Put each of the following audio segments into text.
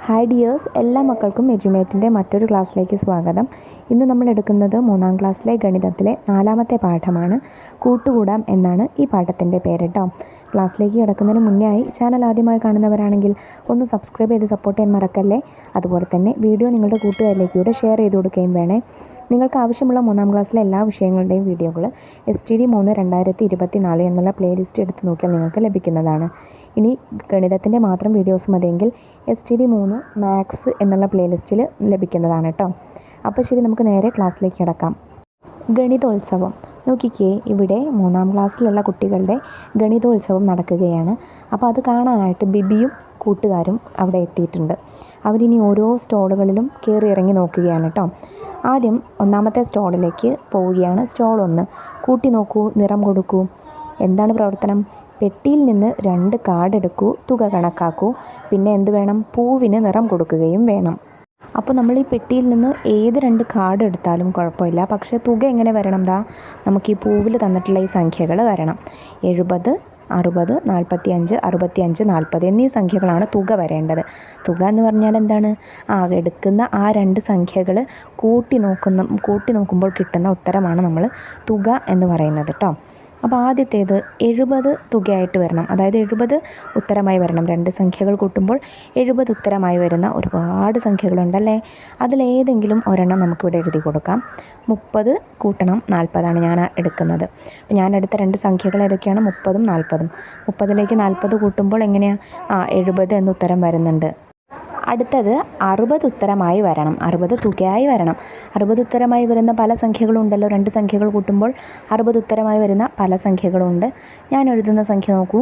Hi dears, എല്ലാ മക്കൾക്കും എജ്യുമേറ്റിൻ്റെ മറ്റൊരു ക്ലാസ്സിലേക്ക് സ്വാഗതം. ഇന്ന് നമ്മൾ എടുക്കുന്നത് 3ാം ക്ലാസ്സിലെ ഗണിതത്തിലെ 4ാമത്തെ പാഠമാണ്. കൂട്ടുകൂടാം എന്നാണ് ഈ പാഠത്തിൻ്റെ പേര് കേട്ടോ. ക്ലാസ്സിലേക്ക് കിടക്കുന്നതിന് മുന്നേ ആയി ചാനൽ ആദ്യമായി കാണുന്നവരാണെങ്കിൽ ഒന്ന് സബ്സ്ക്രൈബ് ചെയ്ത് സപ്പോർട്ട് ചെയ്യാൻ മറക്കല്ലേ. അതുപോലെ തന്നെ വീഡിയോ നിങ്ങളുടെ കൂട്ടുകാരിലേക്ക് കൂടെ ഷെയർ ചെയ്ത് കൊടുക്കുകയും വേണേ. നിങ്ങൾക്ക് ആവശ്യമുള്ള 3ാം ക്ലാസ്സിലെ എല്ലാ വിഷയങ്ങളുടെയും വീഡിയോകൾ STD3 2024 എന്നുള്ള പ്ലേലിസ്റ്റ് എടുത്ത് നോക്കിയാൽ നിങ്ങൾക്ക് ലഭിക്കുന്നതാണ്. ഇനി ഗണിതത്തിൻ്റെ മാത്രം വീഡിയോസ് മതിയെങ്കിൽ STD3 മാത്സ് എന്നുള്ള പ്ലേലിസ്റ്റിൽ ലഭിക്കുന്നതാണ് കേട്ടോ. അപ്പോൾ ശരി, നമുക്ക് നേരെ ക്ലാസ്സിലേക്ക് കിടക്കാം. ഗണിതോത്സവം നോക്കിക്കേ, ഇവിടെ 3ാം ക്ലാസ്സിലുള്ള കുട്ടികളുടെ ഗണിതോത്സവം നടക്കുകയാണ്. അപ്പോൾ അത് കാണാനായിട്ട് ബിബിയും കൂട്ടുകാരും അവിടെ എത്തിയിട്ടുണ്ട്. അവരിനി ഓരോ സ്റ്റോളുകളിലും കയറി ഇറങ്ങി നോക്കുകയാണ് കേട്ടോ. ആദ്യം 1ാമത്തെ സ്റ്റോളിലേക്ക് പോവുകയാണ്. സ്റ്റോൾ 1, കൂട്ടി നോക്കൂ, നിറം കൊടുക്കൂ. എന്താണ് പ്രവർത്തനം? പെട്ടിയിൽ നിന്ന് 2 കാർഡ് എടുക്കൂ, തുക കണക്കാക്കൂ. പിന്നെ എന്ത് വേണം? പൂവിന് നിറം കൊടുക്കുകയും വേണം. അപ്പോൾ നമ്മൾ ഈ പെട്ടിയിൽ നിന്ന് ഏത് 2 കാർഡ് എടുത്താലും കുഴപ്പമില്ല. പക്ഷേ തുക എങ്ങനെ വരണം? നമുക്ക് ഈ പൂവിൽ തന്നിട്ടുള്ള ഈ സംഖ്യകൾ വരണം. 70, 60, 45, 65, 40 എന്നീ സംഖ്യകളാണ് തുക വരേണ്ടത്. തുക എന്ന് പറഞ്ഞാൽ എന്താണ്? എടുക്കുന്ന ആ 2 സംഖ്യകൾ കൂട്ടി നോക്കുമ്പോൾ കിട്ടുന്ന ഉത്തരമാണ് നമ്മൾ തുക എന്ന് പറയുന്നത് കേട്ടോ. അപ്പോൾ ആദ്യത്തേത് 70 തുകയായിട്ട് വരണം, അതായത് 70 ഉത്തരമായി വരണം. 2 സംഖ്യകൾ കൂട്ടുമ്പോൾ 70 ഉത്തരമായി വരുന്ന ഒരുപാട് സംഖ്യകളുണ്ടല്ലേ. അതിലേതെങ്കിലും ഒരെണ്ണം നമുക്കിവിടെ എഴുതി കൊടുക്കാം. 30 കൂട്ടണം 40 ഞാൻ എടുക്കുന്നത്. അപ്പോൾ ഞാൻ എടുത്ത 2 സംഖ്യകൾ ഏതൊക്കെയാണ്? 30ഉം 40ഉം. 30ലേക്ക് 40 കൂട്ടുമ്പോൾ എങ്ങനെയാണ്? 70 എന്ന് ഉത്തരം വരുന്നുണ്ട്. അടുത്തത് 60 ഉത്തരമായി വരണം. 60 തുകയായി വരണം. 60 ഉത്തരമായി വരുന്ന പല സംഖ്യകളുണ്ടല്ലോ. 2 സംഖ്യകൾ കൂട്ടുമ്പോൾ 60 ഉത്തരമായി വരുന്ന പല സംഖ്യകളുണ്ട്. ഞാൻ എഴുതുന്ന സംഖ്യ നോക്കൂ,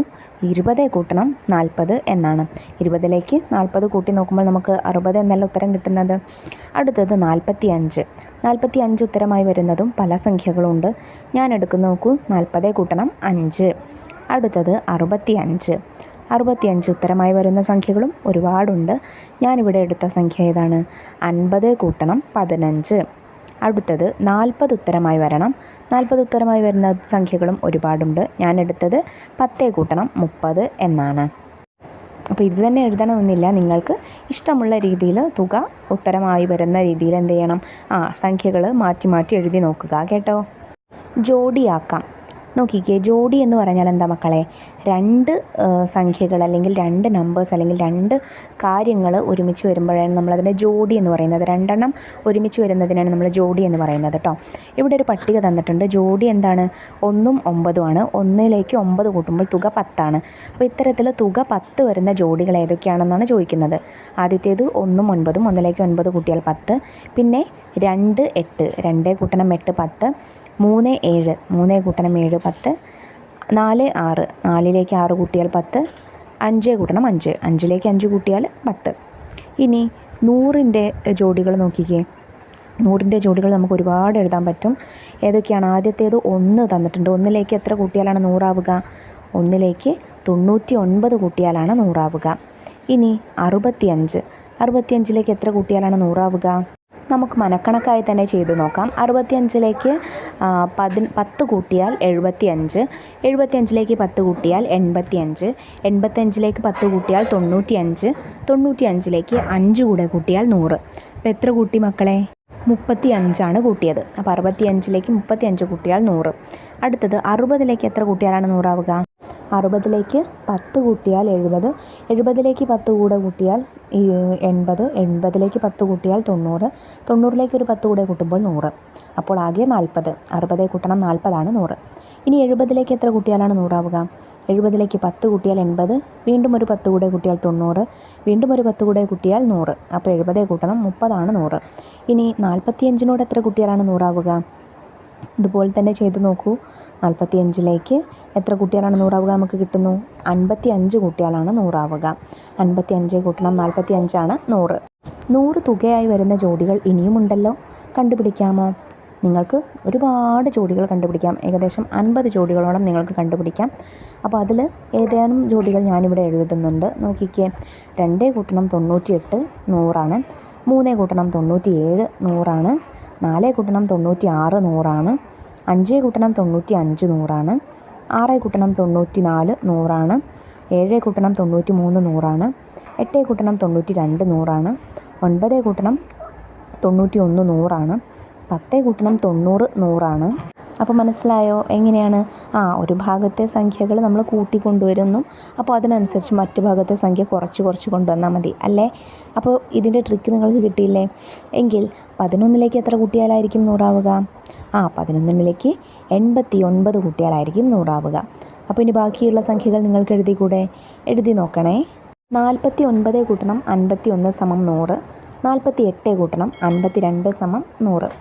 20 കൂട്ടണം 40 എന്നാണ്. 20ലേക്ക് 40 കൂട്ടി നോക്കുമ്പോൾ നമുക്ക് 60 എന്നല്ല ഉത്തരം കിട്ടുന്നത്. അടുത്തത് 45. 45 ഉത്തരമായി വരുന്നതും പല സംഖ്യകളുണ്ട്. ഞാൻ എടുക്കുന്ന നോക്കൂ, 40 കൂട്ടണം 5. അടുത്തത് 65. 65 ഉത്തരമായി വരുന്ന സംഖ്യകളും ഒരുപാടുണ്ട്. ഞാനിവിടെ എടുത്ത സംഖ്യ ഏതാണ്? 50 കൂട്ടണം 15. അടുത്തത് 40 ഉത്തരമായി വരണം. 40 ഉത്തരമായി വരുന്ന സംഖ്യകളും ഒരുപാടുണ്ട്. ഞാൻ എടുത്തത് 10 കൂട്ടണം 30 എന്നാണ്. അപ്പോൾ ഇത് തന്നെ എഴുതണമെന്നില്ല. നിങ്ങൾക്ക് ഇഷ്ടമുള്ള രീതിയിൽ തുക ഉത്തരമായി വരുന്ന രീതിയിൽ എന്ത് ചെയ്യണം? സംഖ്യകൾ മാറ്റി മാറ്റി എഴുതി നോക്കുക കേട്ടോ. ജോഡിയാക്കാം. നോക്കിക്കേ, ജോഡി എന്ന് പറഞ്ഞാൽ എന്താ മക്കളെ? 2 സംഖ്യകൾ അല്ലെങ്കിൽ 2 നമ്പേഴ്സ് അല്ലെങ്കിൽ 2 കാര്യങ്ങൾ ഒരുമിച്ച് വരുമ്പോഴാണ് നമ്മളതിൻ്റെ ജോഡി എന്ന് പറയുന്നത്. 2 എണ്ണം ഒരുമിച്ച് വരുന്നതിനാണ് നമ്മൾ ജോഡി എന്ന് പറയുന്നത് കേട്ടോ. ഇവിടെ ഒരു പട്ടിക തന്നിട്ടുണ്ട്. ജോഡി എന്താണ്? 1ഉം 9ഉം ആണ്. 1ലേക്ക് 9 കൂട്ടുമ്പോൾ തുക 10 ആണ്. അപ്പോൾ ഇത്തരത്തിൽ തുക 10 വരുന്ന ജോഡികൾ ഏതൊക്കെയാണെന്നാണ് ചോദിക്കുന്നത്. ആദ്യത്തേത് 1ഉം 9ഉം. 1ലേക്ക് 9 കൂട്ടിയാൽ 10. പിന്നെ 2, 8. 2 കൂട്ടണം 8 10. 3, 7. 3 കൂട്ടണം 7 10. 4, 6. 4ലേക്ക് 6 കൂട്ടിയാൽ 10. 5 കൂട്ടണം 5. 5ലേക്ക് 5 കൂട്ടിയാൽ 10. ഇനി 100ൻ്റെ ജോഡികൾ നോക്കിക്കേ. 100ൻ്റെ ജോഡികൾ നമുക്ക് ഒരുപാട് എഴുതാൻ പറ്റും. ഏതൊക്കെയാണ്? ആദ്യത്തേത് 1 തന്നിട്ടുണ്ട്. 1ലേക്ക് എത്ര കൂട്ടിയാലാണ് 100 ആവുക? 1ലേക്ക് 99 കൂട്ടിയാലാണ് 100 ആവുക. ഇനി 65. 65ലേക്ക് എത്ര കൂട്ടിയാലാണ് 100 ആവുക? നമുക്ക് മനക്കണക്കായി തന്നെ ചെയ്തു നോക്കാം. 65ലേക്ക് 10 കൂട്ടിയാൽ 75. 75ലേക്ക് 10 കൂട്ടിയാൽ 85. 85ലേക്ക് 10 കൂട്ടിയാൽ 95. 95ലേക്ക് 5 കൂടെ കൂട്ടിയാൽ 100. അപ്പോൾ എത്ര കൂട്ടി മക്കളെ? 35 കൂട്ടിയത്. അപ്പോൾ 65ലേക്ക് 35 കൂട്ടിയാൽ 100. അടുത്തത് 60ലേക്ക് എത്ര കൂട്ടിയാലാണ് 100 ആവുക? 60ലേക്ക് 10 കൂട്ടിയാൽ 70. 70ലേക്ക് 10 കൂടെ കൂട്ടിയാൽ 80. 80ലേക്ക് 10 കൂട്ടിയാൽ 90. 90ലേക്ക് ഒരു 10 കൂടെ കൂട്ടുമ്പോൾ 100. അപ്പോൾ ആകെ 40. 60 കൂട്ടണം 40 ആണ് 100. ഇനി 70ലേക്ക് എത്ര കൂട്ടിയാലാണ് 100 ആവുക? 70ലേക്ക് 10 കൂട്ടിയാൽ 80. വീണ്ടും ഒരു 10 കൂടെ കൂട്ടിയാൽ 90. വീണ്ടും ഒരു 10 കൂടെ കൂട്ടിയാൽ 100. അപ്പോൾ 70 കൂട്ടണം 30 ആണ് 100. ഇനി 45നോട് എത്ര കൂട്ടിയാലാണ് 100 ആവുക? ഇതുപോലെ തന്നെ ചെയ്ത് നോക്കൂ. 45ലേക്ക് എത്ര കൂട്ടിയാലാണ് 100 ആവുക? നമുക്ക് കിട്ടുന്നു 55 കൂട്ടിയാലാണ് 100 ആവുക. 55 കൂട്ടണം 45 ആണ് 100. 100 തുകയായി വരുന്ന ജോഡികൾ ഇനിയുമുണ്ടല്ലോ. കണ്ടുപിടിക്കാമോ? നിങ്ങൾക്ക് ഒരുപാട് ജോഡികൾ കണ്ടുപിടിക്കാം. ഏകദേശം 50 ജോഡികളോളം നിങ്ങൾക്ക് കണ്ടുപിടിക്കാം. അപ്പോൾ അതിൽ ഏതാനും ജോഡികൾ ഞാനിവിടെ എഴുതുന്നുണ്ട്. നോക്കിക്കേ. 2 കൂട്ടണം 98 100 ആണ്. 3 കൂട്ടണം 97 100 ആണ്. 4 കൂട്ടണം 96 100 ആണ്. 5 കൂട്ടണം 95 100 ആണ്. 6 കൂട്ടണം 94 100 ആണ്. 7 കൂട്ടണം 93 100 8 കൂട്ടണം 92 100 9 കൂട്ടണം 91 100 10 കൂട്ടണം 90 100. അപ്പോൾ മനസ്സിലായോ എങ്ങനെയാണ്? ഒരു ഭാഗത്തെ സംഖ്യകൾ നമ്മൾ കൂട്ടിക്കൊണ്ടുവരുന്നു, അപ്പോൾ അതിനനുസരിച്ച് മറ്റു ഭാഗത്തെ സംഖ്യ കുറച്ച് കൊണ്ടുവന്നാൽ മതി അല്ലേ? അപ്പോൾ ഇതിൻ്റെ ട്രിക്ക് നിങ്ങൾക്ക് കിട്ടിയില്ലേ? എങ്കിൽ 11ലേക്ക് എത്ര കൂട്ടിയാലായിരിക്കും 100 ആവുക? 11ലേക്ക് 89 കൂട്ടിയാലായിരിക്കും 100 ആവുക. അപ്പോൾ ഇനി ബാക്കിയുള്ള സംഖ്യകൾ നിങ്ങൾക്ക് എഴുതിക്കൂടെ? എഴുതി നോക്കണേ. 49 കൂട്ടണം 51 100. 48 കൂട്ടണം 52 100.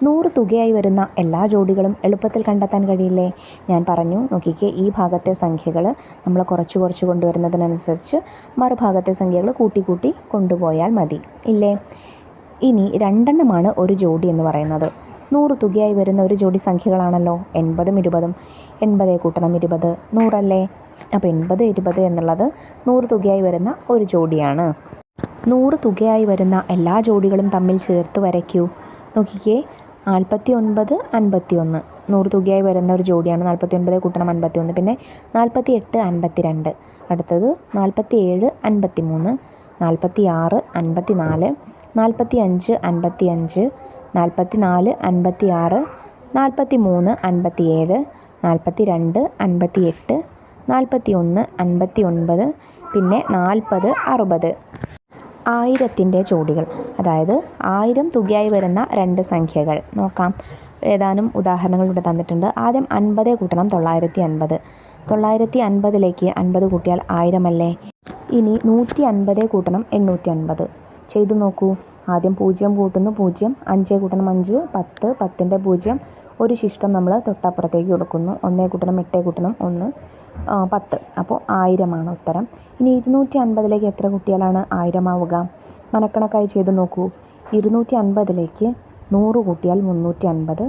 100 തുകയായി വരുന്ന എല്ലാ ജോഡികളും എളുപ്പത്തിൽ കണ്ടെത്താൻ കഴിയില്ലേ? ഞാൻ പറഞ്ഞു, നോക്കിക്കേ, ഈ ഭാഗത്തെ സംഖ്യകൾ നമ്മൾ കുറച്ച് കൊണ്ടുവരുന്നതിനനുസരിച്ച് മറുഭാഗത്തെ സംഖ്യകൾ കൂട്ടി കൊണ്ടുപോയാൽ മതി ഇല്ലേ? ഇനി 2 എണ്ണമാണ് ഒരു ജോഡി എന്ന് പറയുന്നത്. 100 തുകയായി വരുന്ന ഒരു ജോഡി സംഖ്യകളാണല്ലോ 80 20. 80 കൂട്ടണം 20 100 അല്ലേ? അപ്പോൾ 80 20 എന്നുള്ളത് 100 തുകയായി വരുന്ന ഒരു ജോഡിയാണ്. 100 തുകയായി വരുന്ന എല്ലാ ജോഡികളും തമ്മിൽ ചേർത്ത് വരയ്ക്കൂ. നോക്കിക്കേ, 49 51 100 തുകയായി വരുന്ന ഒരു ജോഡിയാണ്. 49 കൂട്ടണം 51. പിന്നെ 48 52. അടുത്തത് 47 53. 46 54. 45 55. 44 56. 43 57. 42 58. 41 59. പിന്നെ 40 60. 1000ൻ്റെ ജോഡികൾ, അതായത് 1000 തുകയായി വരുന്ന 2 സംഖ്യകൾ നോക്കാം. ഏതാനും ഉദാഹരണങ്ങൾ ഇവിടെ തന്നിട്ടുണ്ട്. ആദ്യം 50 കൂട്ടണം 950. 950ലേക്ക് 50 കൂട്ടിയാൽ 1000 അല്ലേ? ഇനി 150 കൂട്ടണം 850. ചെയ്തു നോക്കൂ. ആദ്യം 0 കൂട്ടുന്നു 0. 5 കൂട്ടണം 5 10. 10ൻ്റെ 0 ഒരു ശിഷ്ടം നമ്മൾ തൊട്ടപ്പുറത്തേക്ക് കൊടുക്കുന്നു. 1 കൂട്ടണം 8 കൂട്ടണം 1 10. അപ്പോൾ 1000 ഉത്തരം. ഇനി 250ലേക്ക് എത്ര കൂട്ടിയാലാണ് 1000 ആവുക? മനക്കണക്കായി ചെയ്ത് നോക്കൂ. 250ലേക്ക് 100 കൂട്ടിയാൽ 350.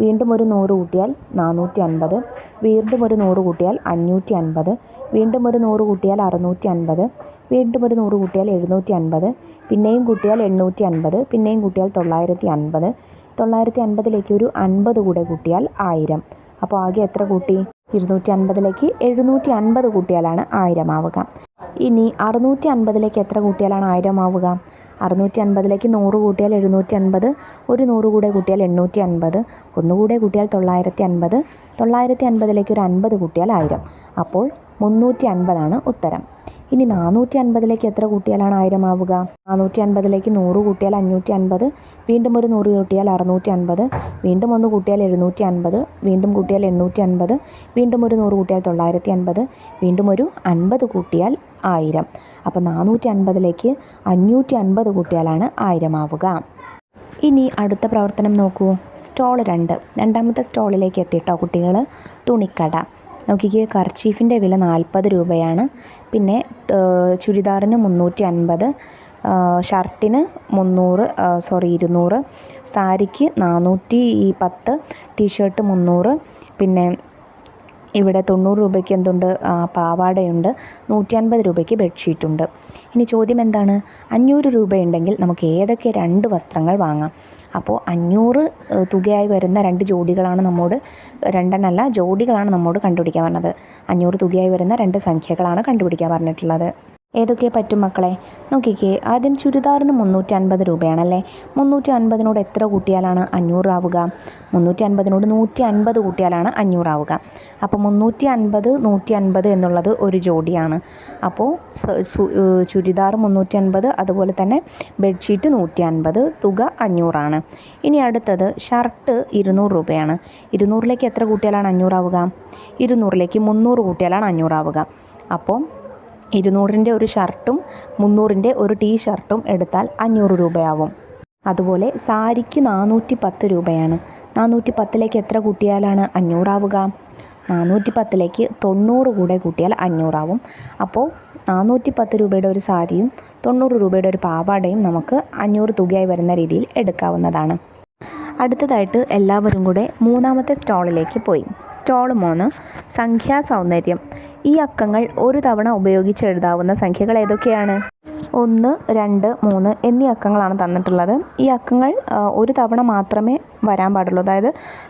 വീണ്ടും ഒരു 100 കൂട്ടിയാൽ 450. വീണ്ടും ഒരു 100 കൂട്ടിയാൽ 550. വീണ്ടും ഒരു 100 കൂട്ടിയാൽ 650. വീണ്ടും ഒരു 100 കൂട്ടിയാൽ 750. പിന്നെയും കൂട്ടിയാൽ 850. പിന്നെയും കൂട്ടിയാൽ 950. 950ലേക്ക് ഒരു 50 കൂടെ കൂട്ടിയാൽ 1000. അപ്പോൾ ആകെ എത്ര കൂട്ടി? 250ലേക്ക് 750 കൂട്ടിയാലാണ് 1000 ആവുക. ഇനി 650ലേക്ക് എത്ര കൂട്ടിയാലാണ് 1000 ആവുക? 650ലേക്ക് 100 കൂട്ടിയാൽ 750. ഒരു 100 കൂടെ കൂട്ടിയാൽ 850. ഒന്നുകൂടെ കൂട്ടിയാൽ 950. 950ലേക്ക് ഒരു 50 കൂട്ടിയാൽ 1000. അപ്പോൾ 350 ഉത്തരം. ഇനി 450ലേക്ക് എത്ര കൂട്ടിയാലാണ് 1000 ആവുക? 450ലേക്ക് 100 കൂട്ടിയാൽ 550. വീണ്ടും ഒരു 100 കൂട്ടിയാൽ 650. വീണ്ടും 1 കൂട്ടിയാൽ 750. വീണ്ടും കൂട്ടിയാൽ 850. വീണ്ടും ഒരു 100 കൂട്ടിയാൽ 950. വീണ്ടും ഒരു 50 കൂട്ടിയാൽ 1000. അപ്പോൾ 450ലേക്ക് 550 കൂട്ടിയാലാണ് 1000 ആവുക. ഇനി അടുത്ത പ്രവർത്തനം നോക്കൂ. സ്റ്റോൾ 2. രണ്ടാമത്തെ സ്റ്റോളിലേക്ക് എത്തിയിട്ടോ കുട്ടികൾ. തുണിക്കട. നോക്കിക്കേ, കർച്ചീഫിൻ്റെ വില 40 രൂപയാണ്. പിന്നെ ചുരിദാറിന് 350. ഷർട്ടിന് 200. സാരിക്ക് 410. ടീഷർട്ട് 300. പിന്നെ ഇവിടെ 90 രൂപയ്ക്ക് എന്തുണ്ട്? പാവാടയുണ്ട്. 150 രൂപയ്ക്ക് ബെഡ്ഷീറ്റുണ്ട്. ഇനി ചോദ്യം എന്താണ്? 500 രൂപയുണ്ടെങ്കിൽ നമുക്ക് ഏതൊക്കെ 2 വസ്ത്രങ്ങൾ വാങ്ങാം? അപ്പോൾ 500 തുകയായി വരുന്ന 2 ജോഡികളാണ് നമ്മോട്, 2 എണ്ണമല്ല ജോഡികളാണ് നമ്മോട് കണ്ടുപിടിക്കാൻ പറഞ്ഞത്. 500 തുകയായി വരുന്ന 2 സംഖ്യകളാണ് കണ്ടുപിടിക്കാൻ പറഞ്ഞിട്ടുള്ളത്. ഏതൊക്കെ പറ്റും മക്കളെ? നോക്കിക്കേ, ആദ്യം ചുരിദാറിന് 350 രൂപയാണല്ലേ. 350നോട് എത്ര കൂട്ടിയാലാണ് 500 ആവുക? 350നോട് 150 കൂട്ടിയാലാണ് 500 ആവുക. അപ്പോൾ 350 150 എന്നുള്ളത് ഒരു ജോഡിയാണ്. അപ്പോൾ ചുരിദാർ 350, അതുപോലെ തന്നെ ബെഡ്ഷീറ്റ് 150, തുക 500 ഇനി അടുത്തത് ഷർട്ട് 200 രൂപയാണ്. 200ലേക്ക് എത്ര കൂട്ടിയാലാണ് 500 ആവുക? 200ലേക്ക് 300 കൂട്ടിയാലാണ് 500 ആവുക. അപ്പോൾ 200ൻ്റെ ഒരു ഷർട്ടും 300ൻ്റെ ഒരു ടീ ഷർട്ടും എടുത്താൽ 500 രൂപയാവും. അതുപോലെ സാരിക്ക് 410 രൂപയാണ്. 410ലേക്ക് എത്ര കൂട്ടിയാലാണ് 500 ആവുക? 410ലേക്ക് 90 കൂടെ കൂട്ടിയാൽ 500 ആവും. അപ്പോൾ 410 രൂപയുടെ ഒരു സാരിയും 90 രൂപയുടെ ഒരു പാവാടയും നമുക്ക് 500 തുകയായി വരുന്ന രീതിയിൽ എടുക്കാവുന്നതാണ്. അടുത്തതായിട്ട് എല്ലാവരും കൂടെ മൂന്നാമത്തെ സ്റ്റോളിലേക്ക് പോയി. സ്റ്റോൾ 3, സംഖ്യാ സൗന്ദര്യം. ഈ അക്കങ്ങൾ ഒരു തവണ ഉപയോഗിച്ച് എഴുതാവുന്ന സംഖ്യകൾ ഏതൊക്കെയാണ്? 1, 2, 3 എന്നീ അക്കങ്ങളാണ് തന്നിട്ടുള്ളത്. ഈ അക്കങ്ങൾ ഒരു തവണ മാത്രമേ വരാൻ പാടുള്ളൂ. അതായത്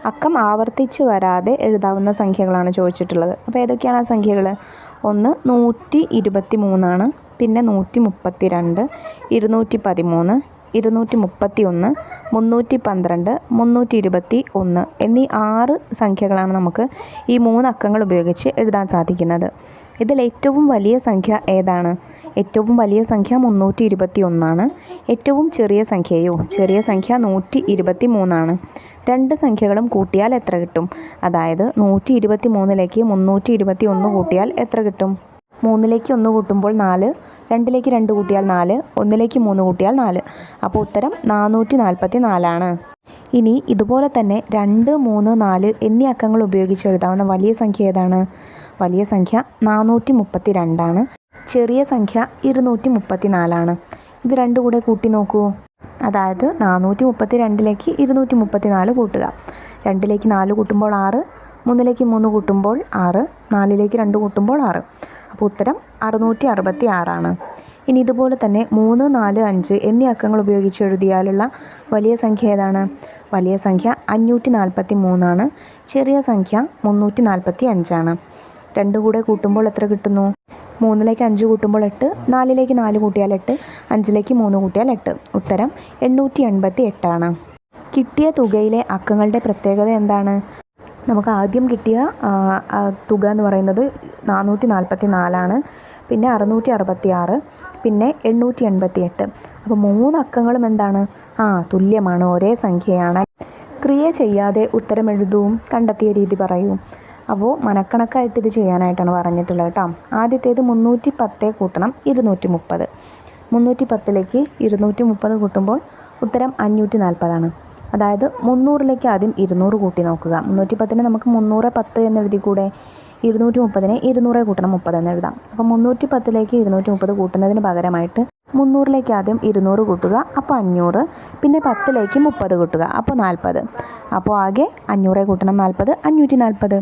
അക്കം ആവർത്തിച്ച് വരാതെ എഴുതാവുന്ന സംഖ്യകളാണ് ചോദിച്ചിട്ടുള്ളത്. അപ്പോൾ ഏതൊക്കെയാണ് ആ സംഖ്യകൾ? ഒന്ന് 123 പിന്നെ 132, 213, 231, 312, 321 എന്നീ 6 സംഖ്യകളാണ് നമുക്ക് ഈ 3 അക്കങ്ങൾ ഉപയോഗിച്ച് എഴുതാൻ സാധിക്കുന്നത്. ഇതിൽ ഏറ്റവും വലിയ സംഖ്യ ഏതാണ്? ഏറ്റവും വലിയ സംഖ്യ 321. ഏറ്റവും ചെറിയ സംഖ്യയോ? ചെറിയ സംഖ്യ 123. രണ്ട് സംഖ്യകളും കൂട്ടിയാൽ എത്ര കിട്ടും? അതായത് 123ലേക്ക് 321 കൂട്ടിയാൽ എത്ര കിട്ടും? 3ലേക്ക് 1 കൂട്ടുമ്പോൾ 4, 2ലേക്ക് 2 കൂട്ടിയാൽ 4, 1ലേക്ക് 3 കൂട്ടിയാൽ 4. അപ്പോൾ ഉത്തരം 444. ഇനി ഇതുപോലെ തന്നെ 2, 3, 4 എന്നീ അക്കങ്ങൾ ഉപയോഗിച്ച് എഴുതാവുന്ന വലിയ സംഖ്യ ഏതാണ്? വലിയ സംഖ്യ 432. ചെറിയ സംഖ്യ 234. ഇത് രണ്ടും കൂടെ കൂട്ടി നോക്കൂ. അതായത് 432ലേക്ക് 234 കൂട്ടുക. 2ലേക്ക് 4 കൂട്ടുമ്പോൾ 6, 3ലേക്ക് 3 കൂട്ടുമ്പോൾ 6, 4ലേക്ക് 2 കൂട്ടുമ്പോൾ 6. അപ്പോൾ ഉത്തരം 666. ഇനി ഇതുപോലെ തന്നെ 3, 4, 5 എന്നീ അക്കങ്ങൾ ഉപയോഗിച്ച് എഴുതിയാലുള്ള വലിയ സംഖ്യ ഏതാണ്? വലിയ സംഖ്യ 543. ചെറിയ സംഖ്യ 345. രണ്ടും കൂടെ കൂട്ടുമ്പോൾ എത്ര കിട്ടുന്നു? 3ലേക്ക് 5 കൂട്ടുമ്പോൾ 8, 4ലേക്ക് 4 കൂട്ടിയാൽ 8, 5ലേക്ക് 3 കൂട്ടിയാൽ 8. ഉത്തരം 888. കിട്ടിയ തുകയിലെ അക്കങ്ങളുടെ പ്രത്യേകത എന്താണ്? നമുക്ക് ആദ്യം കിട്ടിയ തുക എന്ന് പറയുന്നത് 444, പിന്നെ 666, പിന്നെ 888. അപ്പോൾ 3 അക്കങ്ങളും എന്താണ്? തുല്യമാണ്, ഒരേ സംഖ്യയാണ്. ക്രിയ ചെയ്യാതെ ഉത്തരം എഴുതുവും കണ്ടെത്തിയ രീതി പറയൂ. അപ്പോൾ മനക്കണക്കായിട്ട് ഇത് ചെയ്യാനായിട്ടാണ് പറഞ്ഞിട്ടുള്ളത് കേട്ടോ. ആദ്യത്തേത് 310 കൂട്ടണം 230. 310ലേക്ക് 230 കൂട്ടുമ്പോൾ ഉത്തരം 540. അതായത് 300ലേക്ക് ആദ്യം 200 കൂട്ടി നോക്കുക. 310ന് നമുക്ക് 310 എന്നെഴുതി കൂടെ? 230ന് 200 കൂട്ടണം 30 എന്നെഴുതാം. അപ്പോൾ 310ലേക്ക് 230 കൂട്ടുന്നതിന് പകരമായിട്ട് 300ലേക്ക് ആദ്യം 200 കൂട്ടുക, അപ്പോൾ 500. പിന്നെ 10ലേക്ക് 30 കൂട്ടുക, അപ്പോൾ 40. അപ്പോൾ ആകെ 500 കൂട്ടണം 40, 540.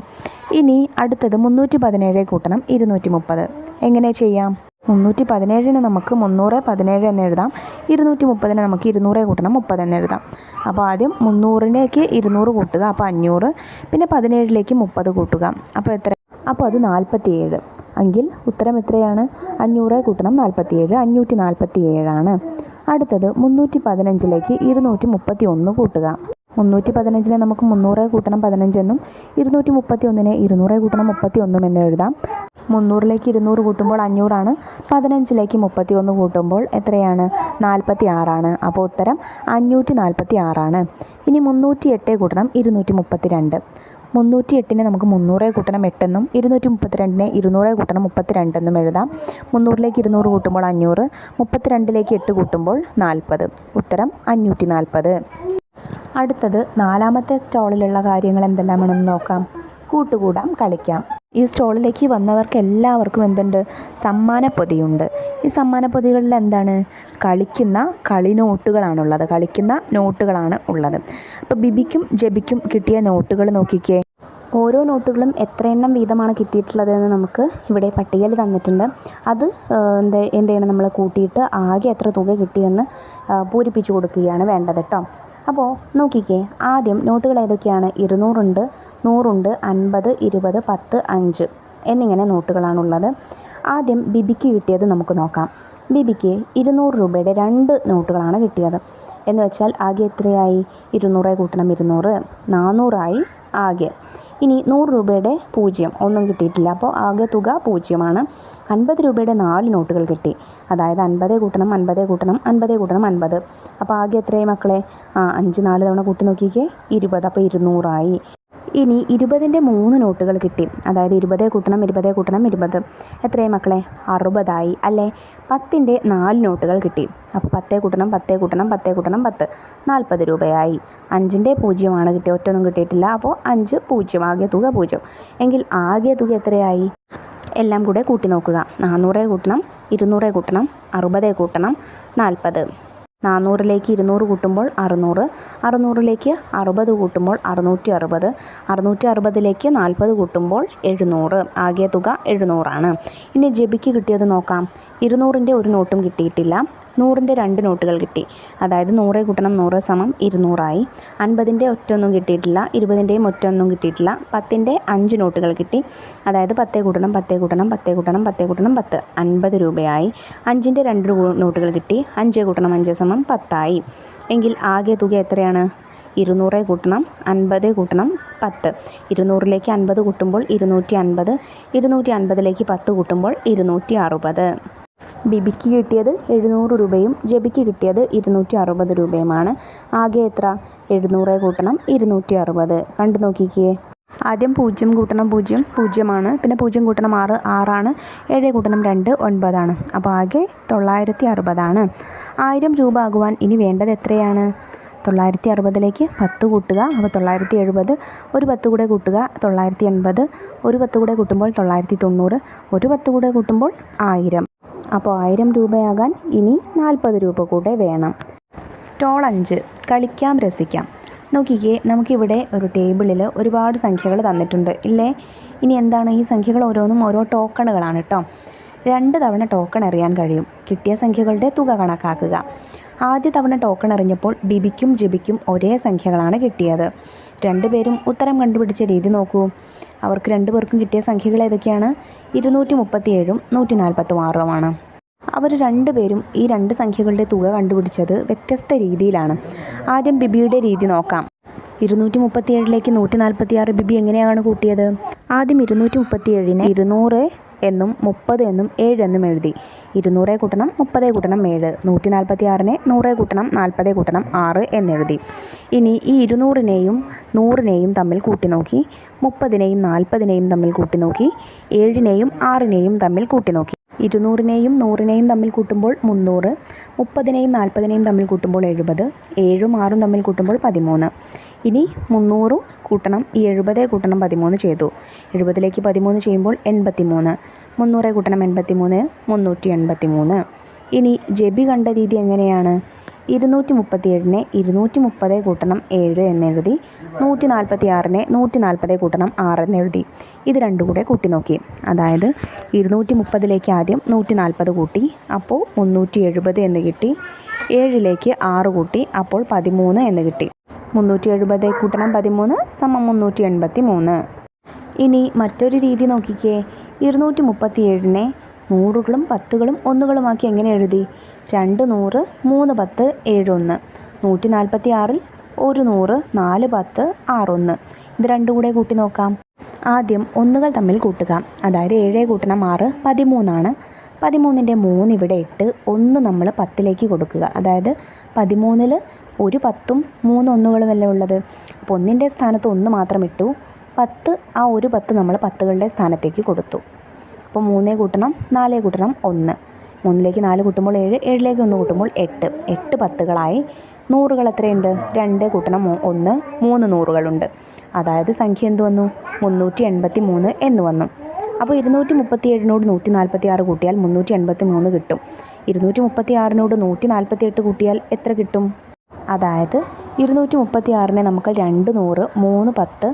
ഇനി അടുത്തത് 317 കൂട്ടണം 230. എങ്ങനെ ചെയ്യാം? 317ന് നമുക്ക് 317 എന്നെഴുതാം. 230ന് നമുക്ക് 200 കൂട്ടണം 30 എന്നെഴുതാം. അപ്പോൾ ആദ്യം 300ലേക്ക് 200 കൂട്ടുക, അപ്പോൾ 500. പിന്നെ 17ലേക്ക് 30 കൂട്ടുക, അപ്പോൾ എത്ര? അപ്പോൾ അത് 47. എങ്കിൽ ഉത്തരം എത്രയാണ്? 500 കൂട്ടണം 47, 547. അടുത്തത് 315ലേക്ക് 231 കൂട്ടുക. 315നെ നമുക്ക് 300 കൂട്ടണം 15 എന്നും 231നെ 200 കൂട്ടണം 31 എന്നും എഴുതാം. 300ലേക്ക് 200 കൂട്ടുമ്പോൾ 500. 15ലേക്ക് 31 കൂട്ടുമ്പോൾ എത്രയാണ്? 46. അപ്പോൾ ഉത്തരം 546. ഇനി 308 കൂട്ടണം 232. 308നെ നമുക്ക് 300 കൂട്ടണം 8 എന്നും 232നെ 200 കൂട്ടണം 32 എന്നും എഴുതാം. 300ലേക്ക് 200 കൂട്ടുമ്പോൾ 500, 32ലേക്ക് 8 കൂട്ടുമ്പോൾ 40. ഉത്തരം 540. അടുത്തത് 4ാമത്തെ സ്റ്റോളിലുള്ള കാര്യങ്ങൾ എന്തെല്ലാമാണെന്ന് നോക്കാം. കൂട്ടുകൂടാം, കളിക്കാം. ഈ സ്റ്റോളിലേക്ക് വന്നവർക്ക് എല്ലാവർക്കും എന്തുണ്ട്? സമ്മാനപ്പൊതിയുണ്ട്. ഈ സമ്മാനപ്പൊതികളിൽ എന്താണ്? കളിക്കുന്ന കളിനോട്ടുകളാണുള്ളത്. കളിക്കുന്ന നോട്ടുകളാണ് ഉള്ളത്. അപ്പോൾ ബിബിക്കും ജെബിക്കും കിട്ടിയ നോട്ടുകൾ നോക്കിക്കേ. ഓരോ നോട്ടുകളും എത്ര എണ്ണം വീതമാണ് കിട്ടിയിട്ടുള്ളതെന്ന് നമുക്ക് ഇവിടെ പട്ടികയിൽ തന്നിട്ടുണ്ട്. അത് എന്ത് ചെയ്യണം? നമ്മൾ കൂട്ടിയിട്ട് ആകെ എത്ര തുക കിട്ടിയെന്ന് പൂരിപ്പിച്ച് കൊടുക്കുകയാണ് വേണ്ടത് കേട്ടോ. അപ്പോൾ നോക്കിക്കേ, ആദ്യം നോട്ടുകൾ ഏതൊക്കെയാണ്? 200 ഉണ്ട്, 100 ഉണ്ട്, 50, 20, 10, 5 എന്നിങ്ങനെ നോട്ടുകളാണുള്ളത്. ആദ്യം ബിബിക്ക് കിട്ടിയത് നമുക്ക് നോക്കാം. ബിബിക്ക് 200 രൂപയുടെ 2 നോട്ടുകളാണ് കിട്ടിയത്. എന്ന് വെച്ചാൽ ആകെ എത്രയായി? 200 കൂട്ടണം 200, 400 ആകെ. ഇനി 100 രൂപയുടെ 0 ഒന്നും കിട്ടിയിട്ടില്ല. അപ്പോൾ ആകെ തുക 0ആണ്. 50 രൂപയുടെ 4 നോട്ടുകൾ കിട്ടി. അതായത് 50 കൂട്ടണം 50 കൂട്ടണം 50 കൂട്ടണം 50. അപ്പോൾ ആകെ എത്രയായി മക്കളെ? 5 4 തവണ കൂട്ടി നോക്കിക്കേ, 20. അപ്പോൾ 200. ഇനി 20ൻ്റെ 3 നോട്ടുകൾ കിട്ടി. അതായത് 20 കൂട്ടണം 20 കൂട്ടണം 20. എത്രയായി മക്കളെ? 60 അല്ലേ? 10ൻ്റെ 4 നോട്ടുകൾ കിട്ടി. അപ്പോൾ 10 കൂട്ടണം 10 കൂട്ടണം 10 കൂട്ടണം 10, 40 രൂപയായി. 5ൻ്റെ 0 കിട്ടിയത്, ഒറ്റൊന്നും കിട്ടിയിട്ടില്ല. അപ്പോൾ 5 0, ആകെ തുക 0. എങ്കിൽ ആകെ തുക എത്രയായി? എല്ലാം കൂടെ കൂട്ടി നോക്കുക. 400 കൂട്ടണം 200 കൂട്ടണം 60 കൂട്ടണം 40. 400ലേക്ക് 200 കൂട്ടുമ്പോൾ 600, 600ലേക്ക് 60 കൂട്ടുമ്പോൾ 660, 660ലേക്ക് 40 കൂട്ടുമ്പോൾ 700. ആകെ തുക 700 ആണ്. ഇനി ജെബിക്ക് കിട്ടിയത് നോക്കാം. 200-ൻ്റെ ഒരു നോട്ടും കിട്ടിയിട്ടില്ല. 100-ൻ്റെ 2 നോട്ടുകൾ കിട്ടി. അതായത് 100 കൂട്ടണം 100 സമം 200 ആയി. 50-ൻ്റെ ഒറ്റൊന്നും കിട്ടിയിട്ടില്ല. 20-ൻ്റെയും ഒറ്റൊന്നും കിട്ടിയിട്ടില്ല. 10-ൻ്റെ 5 നോട്ടുകൾ കിട്ടി. അതായത് 10 കൂട്ടണം 10 കൂട്ടണം 10 കൂട്ടണം 10 കൂട്ടണം 10 50 രൂപയായി. 5-ൻ്റെ 2 നോട്ടുകൾ കിട്ടി. 5 കൂട്ടണം 5 സമം 10 ആയി. എങ്കിൽ ആകെ തുക എത്രയാണ്? 200 കൂട്ടണം 50 കൂട്ടണം 10. 200-ലേക്ക് 50 കൂട്ടുമ്പോൾ 250. 250-ലേക്ക് 10 കൂട്ടുമ്പോൾ 260. ബിബിക്ക് കിട്ടിയത് 700 രൂപയും ജെബിക്ക് കിട്ടിയത് 260 രൂപയുമാണ്. ആകെ എത്ര? 700 കൂട്ടണം 260. കണ്ടു നോക്കിക്കേ. ആദ്യം 0 കൂട്ടണം 0 0ആണ്. പിന്നെ 0 കൂട്ടണം 6 6ആണ്. 7 കൂട്ടണം 2 9ആണ്. അപ്പോൾ ആകെ 960ആണ്. 1000 രൂപ ആകുവാൻ ഇനി വേണ്ടത് എത്രയാണ്? 960-ലേക്ക് 10 കൂട്ടുക. അപ്പോൾ 970. ഒരു 10 കൂടെ കൂട്ടുക 980. ഒരു 10 കൂടെ കൂട്ടുമ്പോൾ 990. ഒരു 10 കൂടെ കൂട്ടുമ്പോൾ 1000. അപ്പോൾ 1000 രൂപയാകാൻ ഇനി 40 രൂപ കൂടെ വേണം. സ്റ്റോൾ 5 കളിക്കാം രസിക്കാം. നോക്കിക്കേ, നമുക്കിവിടെ ഒരു ടേബിളിൽ ഒരുപാട് സംഖ്യകൾ തന്നിട്ടുണ്ട് ഇല്ലേ? ഇനി എന്താണ്? ഈ സംഖ്യകൾ ഓരോന്നും ഓരോ ടോക്കണുകളാണ് കേട്ടോ. 2 തവണ ടോക്കൺ എറിയാൻ കഴിയും. കിട്ടിയ സംഖ്യകളുടെ തുക കണക്കാക്കുക. ആദ്യ തവണ ടോക്കൺ എറിഞ്ഞപ്പോൾ ബിബിക്കും ജെബിക്കും ഒരേ സംഖ്യകളാണ് കിട്ടിയത്. രണ്ടുപേരും ഉത്തരം കണ്ടുപിടിച്ച രീതി നോക്കൂ. അവർക്ക് രണ്ടുപേർക്കും കിട്ടിയ സംഖ്യകൾ ഏതൊക്കെയാണ്? 237ഉം 146ഉമാണ്. അവർ രണ്ടുപേരും ഈ 2 സംഖ്യകളുടെ തുക കണ്ടുപിടിച്ചത് വ്യത്യസ്ത രീതിയിലാണ്. ആദ്യം ബിബിയുടെ രീതി നോക്കാം. 237-ലേക്ക് 146 ബിബി എങ്ങനെയാണ് കൂട്ടിയത്? ആദ്യം 237-നെ 200 എന്നും 30 എന്നും 7 എന്നും എഴുതി. 200 കൂട്ടണം 30 കൂട്ടണം 7. 146-നെ 100 കൂട്ടണം 40 കൂട്ടണം 6 എന്നെഴുതി. ഇനി ഈ 200-നെയും 100-നെയും തമ്മിൽ കൂട്ടി നോക്കി. 30-നെയും 40-നെയും തമ്മിൽ കൂട്ടി നോക്കി. 7-നെയും 6-നെയും തമ്മിൽ കൂട്ടി നോക്കി. 200-നെയും 100-നെയും തമ്മിൽ കൂട്ടുമ്പോൾ 300. 30-നെയും 40-നെയും തമ്മിൽ കൂട്ടുമ്പോൾ 70. 7ഉം 6ഉം തമ്മിൽ കൂട്ടുമ്പോൾ 13. ഇനി 300 കൂട്ടണം ഈ 70 കൂട്ടണം 13 ചെയ്തു. 70-ലേക്ക് 13 ചെയ്യുമ്പോൾ 83. 300 കൂട്ടണം 83 383. ഇനി ജെബി കണ്ട രീതി എങ്ങനെയാണ്? 237-നെ 230 കൂട്ടണം 7 എന്നെഴുതി. 146-നെ 140 കൂട്ടണം 6 എന്നെഴുതി. ഇത് രണ്ടും കൂടെ കൂട്ടി നോക്കി. അതായത് 230-ലേക്ക് ആദ്യം 140 കൂട്ടി. അപ്പോൾ 370 എന്ന് കിട്ടി. 7-ലേക്ക് 6 കൂട്ടി. അപ്പോൾ 13 എന്ന് കിട്ടി. 370 കൂട്ടണം 13 സമം 383. ഇനി മറ്റൊരു രീതി നോക്കിക്കേ. 237-നെ 100കളും 10കളും 1കളുമാക്കി എങ്ങനെ എഴുതി? 2 100 3 10 7 1. 146-ൽ 1 100 4 10 6 1. ഇത് രണ്ടും കൂടെ കൂട്ടി നോക്കാം. ആദ്യം 1കൾ തമ്മിൽ കൂട്ടുക. അതായത് 7 കൂട്ടണം 6 13ആണ്. 13-ൻ്റെ 3 ഇവിടെ ഇട്ട് 1 നമ്മൾ 10-ലേക്ക് കൊടുക്കുക. അതായത് 13-ൽ ഒരു 10ഉം 3 1കളുമല്ലേ ഉള്ളത്. അപ്പോൾ 1-ൻ്റെ സ്ഥാനത്ത് 1 മാത്രം ഇട്ടു. 10 ആ ഒരു 10 നമ്മൾ 10കളുടെ സ്ഥാനത്തേക്ക് കൊടുത്തു. അപ്പോൾ 3 കൂട്ടണം 4 കൂട്ടണം 1. 3-ലേക്ക് 4 കൂട്ടുമ്പോൾ 7. 7-ലേക്ക് 1 കൂട്ടുമ്പോൾ 8. 8 10കളായി. 100കൾ എത്രയുണ്ട്? 2 കൂട്ടണം 1 3 100കളുണ്ട്. അതായത് സംഖ്യ എന്ത് വന്നു? 383 എന്ന് വന്നു. അപ്പോൾ 237-നോട് 146 കൂട്ടിയാൽ 383 കിട്ടും. 236-നോട് 148 കൂട്ടിയാൽ എത്ര കിട്ടും? അതായത് 236-നെ നമുക്ക് 2 100 3 10